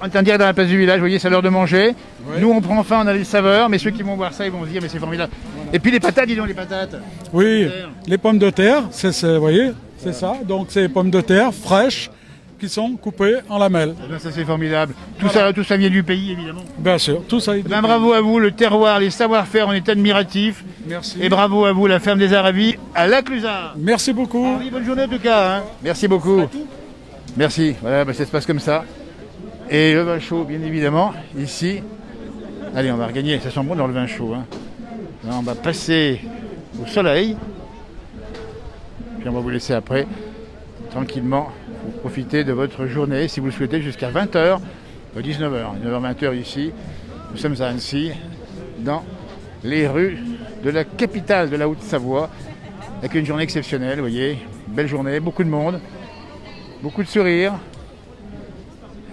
On est en direct dans la place du village, vous voyez, c'est l'heure de manger. Ouais. Nous, on prend faim, on a les saveurs, mais ceux qui vont voir ça, ils vont se dire, mais c'est formidable. Et puis les patates, dis donc, les patates. Oui, les pommes de terre, vous voyez, C'est ça, donc c'est les pommes de terre fraîches qui sont coupées en lamelles. Eh ben, ça c'est formidable. Tout ça vient du pays évidemment. Bien sûr, tout ça. Ben, bravo à vous, le terroir, les savoir-faire, on est admiratifs. Merci. Et bravo à vous, la ferme des Aravis à La Clusaz. Merci beaucoup. Bonne journée en tout cas. Hein. Merci beaucoup. Merci. Voilà, ben, ça se passe comme ça. Et le vin chaud, bien évidemment, ici. Allez, on va regagner. Ça sent bon dans le vin chaud. Hein. Là, on va passer au soleil. Puis on va vous laisser après, tranquillement, pour profiter de votre journée, si vous le souhaitez, jusqu'à 20h, 19h. 19h-20h ici. Nous sommes à Annecy, dans les rues de la capitale de la Haute-Savoie, avec une journée exceptionnelle, vous voyez. Belle journée, beaucoup de monde, beaucoup de sourires.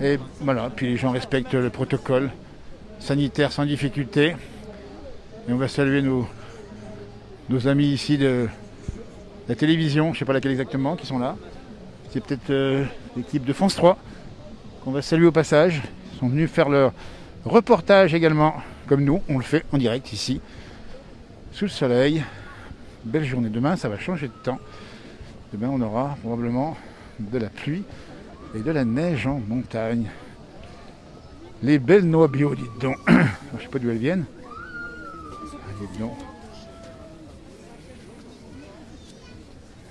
Et voilà, puis les gens respectent le protocole sanitaire sans difficulté. Et on va saluer nos amis ici de la télévision, je ne sais pas laquelle exactement, qui sont là. C'est peut-être l'équipe de France 3 qu'on va saluer au passage. Ils sont venus faire leur reportage également, comme nous, on le fait en direct ici, sous le soleil. Belle journée. Demain, ça va changer de temps. Demain, on aura probablement de la pluie et de la neige en montagne. Les belles noix bio, dites donc. Alors, je ne sais pas d'où elles viennent. Dites donc.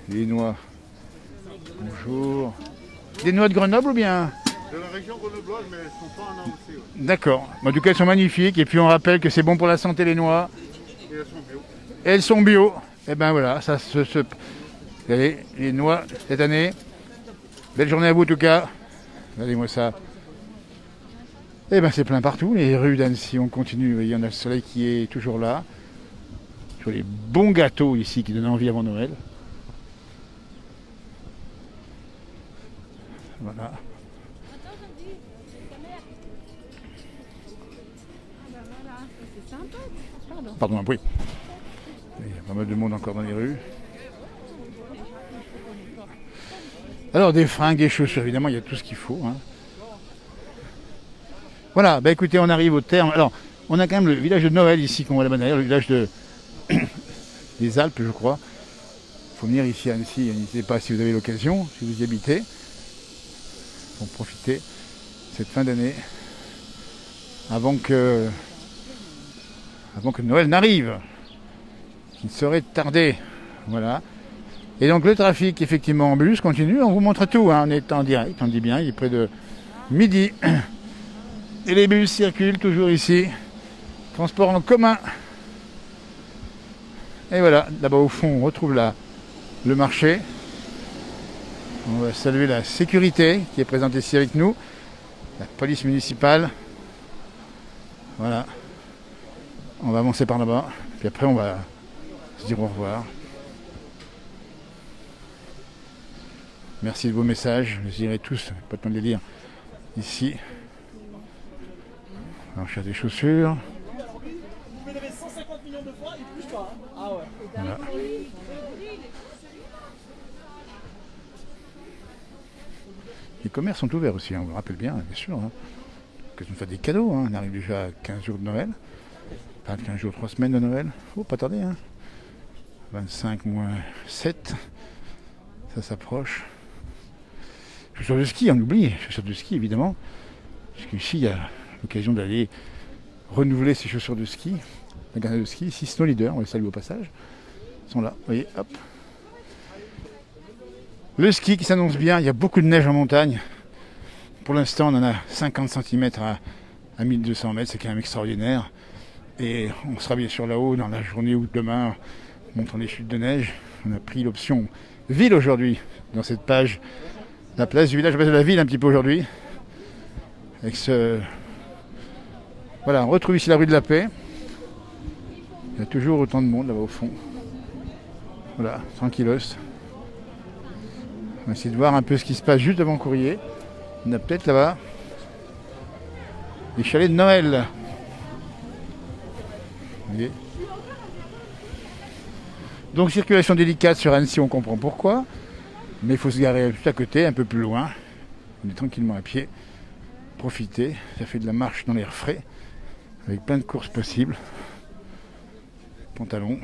Les noix. Bonjour. Des noix de Grenoble ou bien? De la région grenobloise, mais elles ne sont pas en AOC. Ouais. D'accord. En tout cas, elles sont magnifiques. Et puis, on rappelle que c'est bon pour la santé, les noix. Et elles sont bio. Et elles sont bio. Et ben voilà, ça se... Allez, les noix cette année. Belle journée à vous en tout cas. Regardez-moi ça. Et ben c'est plein partout. Les rues d'Annecy, on continue. Vous voyez, on a le soleil qui est toujours là. Sur les bons gâteaux ici qui donnent envie avant Noël. Voilà. Pardon, oui. Il y a pas mal de monde encore dans les rues. Alors des fringues, des chaussures, évidemment, il y a tout ce qu'il faut. Hein. Voilà, bah écoutez, on arrive au terme. Alors, on a quand même le village de Noël ici, qu'on voit là-bas derrière, le village des Alpes, je crois. Il faut venir ici à Annecy, n'hésitez pas si vous avez l'occasion, si vous y habitez, pour profiter de cette fin d'année, avant que Noël n'arrive, qui ne saurait tarder. Voilà. Et donc le trafic, effectivement, en bus continue, on vous montre tout, hein. On est en direct, on dit bien, il est près de midi. Et les bus circulent toujours ici. Transport en commun. Et voilà, là-bas au fond, on retrouve le marché. On va saluer la sécurité qui est présente ici avec nous. La police municipale. Voilà. On va avancer par là-bas. Puis après, on va se dire au revoir. Merci de vos messages. Je les lirai tous, pas le temps de les lire. Ici. Alors, je cherche des chaussures. Vous l'avez 150 millions de fois, il ne bouge pas. Hein. Ah ouais. Voilà. Les commerces sont ouverts aussi, hein, on vous le rappelle bien sûr. Hein. Que nous fait des cadeaux, hein. On arrive déjà à 15 jours de Noël. Pas 15 jours, 3 semaines de Noël. Oh, pas tarder, hein. 25 moins 7. Ça s'approche. Chaussures de ski, on oublie. Chaussures de ski, évidemment. Parce qu'ici, il y a l'occasion d'aller renouveler ses chaussures de ski. La garde de ski, ici, Snow Leader, on les salue au passage. Ils sont là, vous voyez, hop. Le ski qui s'annonce bien, il y a beaucoup de neige en montagne. Pour l'instant, on en a 50 cm à 1200 mètres, c'est quand même extraordinaire. Et on sera bien sûr là-haut dans la journée ou demain, montrant les chutes de neige. On a pris l'option ville aujourd'hui, dans cette page. La place du village, la place de la ville un petit peu aujourd'hui. Avec ce... Voilà, on retrouve ici la rue de la Paix. Il y a toujours autant de monde là-bas au fond. Voilà, tranquillos. On va essayer de voir un peu ce qui se passe juste devant Courrier. On a peut-être là-bas les chalets de Noël. Vous voyez. Donc circulation délicate sur Annecy, on comprend pourquoi. Mais il faut se garer juste à côté, un peu plus loin. On est tranquillement à pied. Profiter, ça fait de la marche dans l'air frais. Avec plein de courses possibles. Pantalon.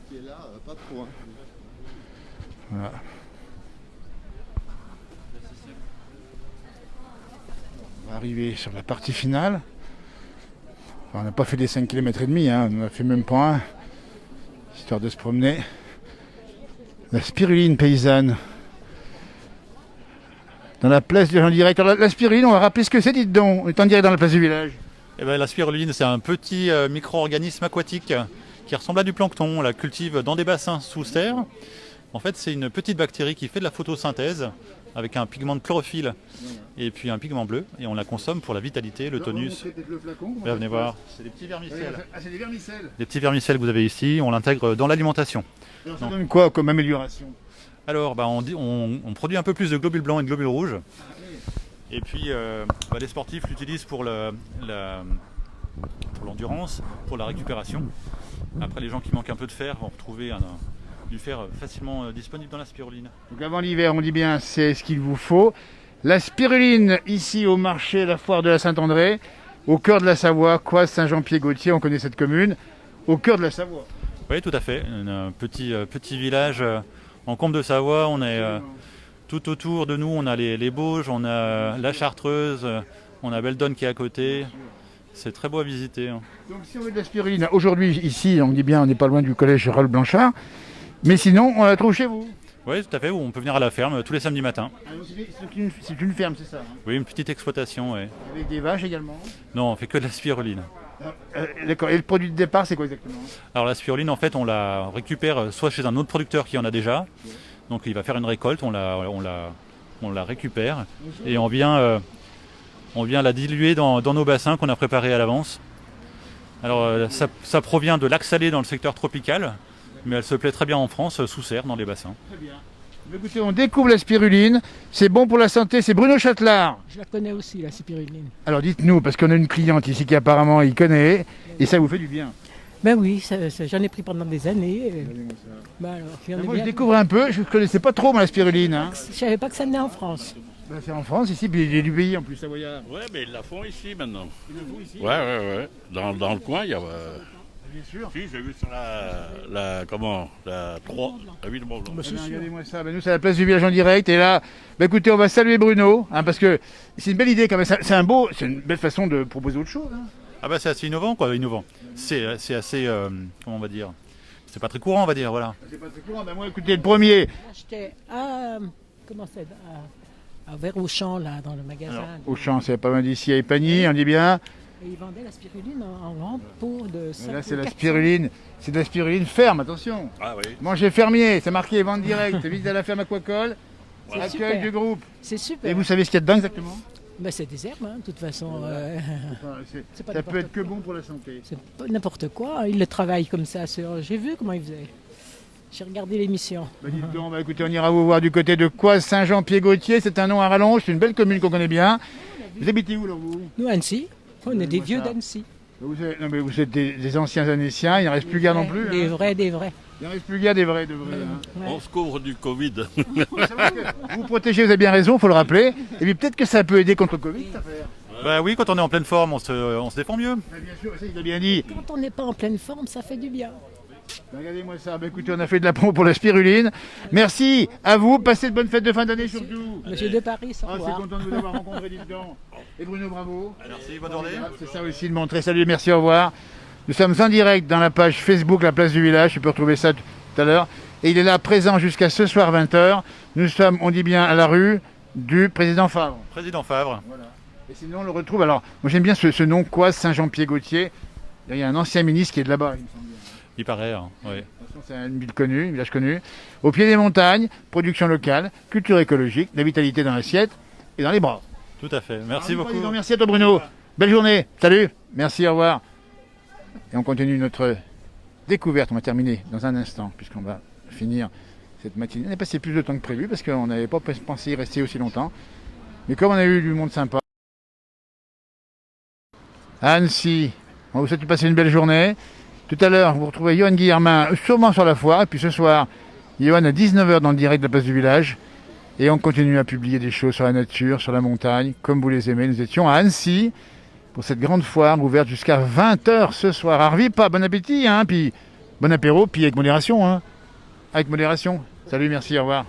Qui est là, pas trop. Hein. Voilà. On va arriver sur la partie finale. Enfin, on n'a pas fait les 5 km et demi, hein. On n'en a fait même pas un, histoire de se promener. La spiruline paysanne. Dans la place du village en direct. Alors, la spiruline, on va rappeler ce que c'est, dites donc. On est en direct dans la place du village. Eh ben, la spiruline, c'est un petit micro-organisme aquatique qui ressemble à du plancton. On la cultive dans des bassins sous terre. En fait, c'est une petite bactérie qui fait de la photosynthèse avec un pigment de chlorophylle et puis un pigment bleu. Et on la consomme pour la vitalité, le tonus. Là, venez voir, c'est des petits vermicelles. Ah, c'est des vermicelles. Des petits vermicelles que vous avez ici, on l'intègre dans l'alimentation. Alors, ça donne quoi comme amélioration? Alors, on produit un peu plus de globules blancs et de globules rouges. Et puis, les sportifs l'utilisent pour l'endurance, pour la récupération. Après, les gens qui manquent un peu de fer vont retrouver du fer facilement disponible dans la spiruline. Donc avant l'hiver, on dit bien, c'est ce qu'il vous faut. La spiruline, ici au marché, la foire de la Saint-André, au cœur de la Savoie, Coise, Saint-Jean-Pied-Gaultier, on connaît cette commune, au cœur de la Savoie. Oui, tout à fait. Un petit village en Combe de Savoie. On est tout autour de nous. On a les Bauges, on a la Chartreuse, on a Beldonne qui est à côté. C'est très beau à visiter. Donc si on veut de la spiruline, aujourd'hui ici, on dit bien, on n'est pas loin du collège Raoul Blanchard. Mais sinon, on la trouve chez vous. Oui, tout à fait. On peut venir à la ferme tous les samedis matins. C'est une ferme, c'est ça, hein? Oui, une petite exploitation. Oui. Avec des vaches également? Non, on fait que de la spiruline. D'accord. Et le produit de départ, c'est quoi exactement? Alors la spiruline, en fait, on la récupère soit chez un autre producteur qui en a déjà. Donc il va faire une récolte, on la récupère et on vient la diluer dans nos bassins qu'on a préparés à l'avance. Alors ça provient de lacs salés dans le secteur tropical. Mais elle se plaît très bien en France, sous serre, dans les bassins. Très bien. Écoutez, on découvre la spiruline. C'est bon pour la santé. C'est Bruno Châtelard. Je la connais aussi, la spiruline. Alors dites-nous, parce qu'on a une cliente ici qui apparemment y connaît, et ça vous fait du bien. Ben oui, j'en ai pris pendant des années. Moi, je découvre un peu. Je ne connaissais pas trop, moi, la spiruline. Hein. Je ne savais pas que ça venait en France. Ben, c'est en France, ici, puis il y a du pays en plus, savoyard. Oui, mais ils la font ici maintenant. Ils le font ici? Ouais. Dans le coin, il y a... Bien sûr. Si, j'ai vu sur la 3, la 8 de Mont-Blanc. Regardez-moi ça. Nous, c'est la place du village en direct. Et là, écoutez, on va saluer Bruno, hein, parce que c'est une belle idée quand même. C'est une belle façon de proposer autre chose. Hein. Ah bah c'est assez innovant, quoi. Innovant. C'est assez, comment on va dire, c'est pas très courant, on va dire, voilà. C'est pas très courant. Ben moi, écoutez, le premier. J'étais à vers Auchan, là, dans le magasin. Alors, Auchan, c'est pas mal d'ici à Épagny, on dit bien. Et ils vendaient la spiruline en grande pot de 5. Là, c'est la spiruline. C'est de la spiruline ferme, attention. Ah oui. Manger fermier, c'est marqué vente directe. Visite à la ferme Aquacole. Accueil du groupe. C'est super. Et vous savez ce qu'il y a dedans exactement? Ben, c'est des herbes, hein, de toute façon. Ça peut être que bon pour la santé. C'est pas n'importe quoi. Ils le travaillent comme ça. J'ai vu comment ils faisaient. J'ai regardé l'émission. Bah, dites donc, écoutez, on ira vous voir du côté de Coise, Saint-Jean-Pied-Gaultier. C'est un nom à rallonge, c'est une belle commune qu'on connaît bien. Vous habitez où, là, vous? Nous, Annecy. On est des vieux d'Annecy. Vous êtes des anciens Annéciens, il n'en reste plus guère non plus. Des hein. vrais, des vrais. Il n'en reste plus guère des vrais, de vrais. Hein. On se couvre du Covid. Vous protégez, vous avez bien raison, il faut le rappeler. Et puis peut-être que ça peut aider contre le Covid, cette affaire. Bah oui, quand on est en pleine forme, on se défend mieux. Bah, bien sûr, ça il a bien dit. Quand on n'est pas en pleine forme, ça fait du bien. Bah, regardez-moi ça, écoutez, on a fait de la promo pour la spiruline. Merci à vous, passez de bonnes fêtes de fin d'année surtout. Monsieur de Paris, au revoir. C'est content de vous avoir rencontré, dites donc. Et Bruno, bravo. Merci, bonne journée. C'est ça aussi de montrer. Salut, merci, au revoir. Nous sommes en direct dans la page Facebook La Place du Village, tu peux retrouver ça tout à l'heure. Et il est là présent jusqu'à ce soir 20h. Nous sommes, on dit bien, à la rue du Président Favre. Président Favre. Voilà. Et sinon, on le retrouve. Alors, moi j'aime bien ce nom, Coise, Saint-Jean-Pied-Gaultier. Il y a un ancien ministre qui est de là-bas, il me semble bien. Il paraît, hein, oui. C'est une ville connue, un village connu. Au pied des montagnes, production locale, culture écologique, la vitalité dans l'assiette et dans les bras. Tout à fait. Merci beaucoup. Merci à toi, Bruno. Belle journée. Salut. Merci, au revoir. Et on continue notre découverte. On va terminer dans un instant, puisqu'on va finir cette matinée. On a passé plus de temps que prévu, parce qu'on n'avait pas pensé y rester aussi longtemps. Mais comme on a eu du monde sympa, à Annecy, on vous souhaite de passer une belle journée. Tout à l'heure, vous retrouvez Johan Guillermin, sûrement sur la foire. Et puis ce soir, Johan à 19h dans le direct de la place du village. Et on continue à publier des choses sur la nature, sur la montagne, comme vous les aimez. Nous étions à Annecy pour cette grande foire ouverte jusqu'à 20h ce soir. Arvi, pas bon appétit, hein, puis bon apéro, puis avec modération. Hein. Avec modération. Ça Salut, merci, au revoir.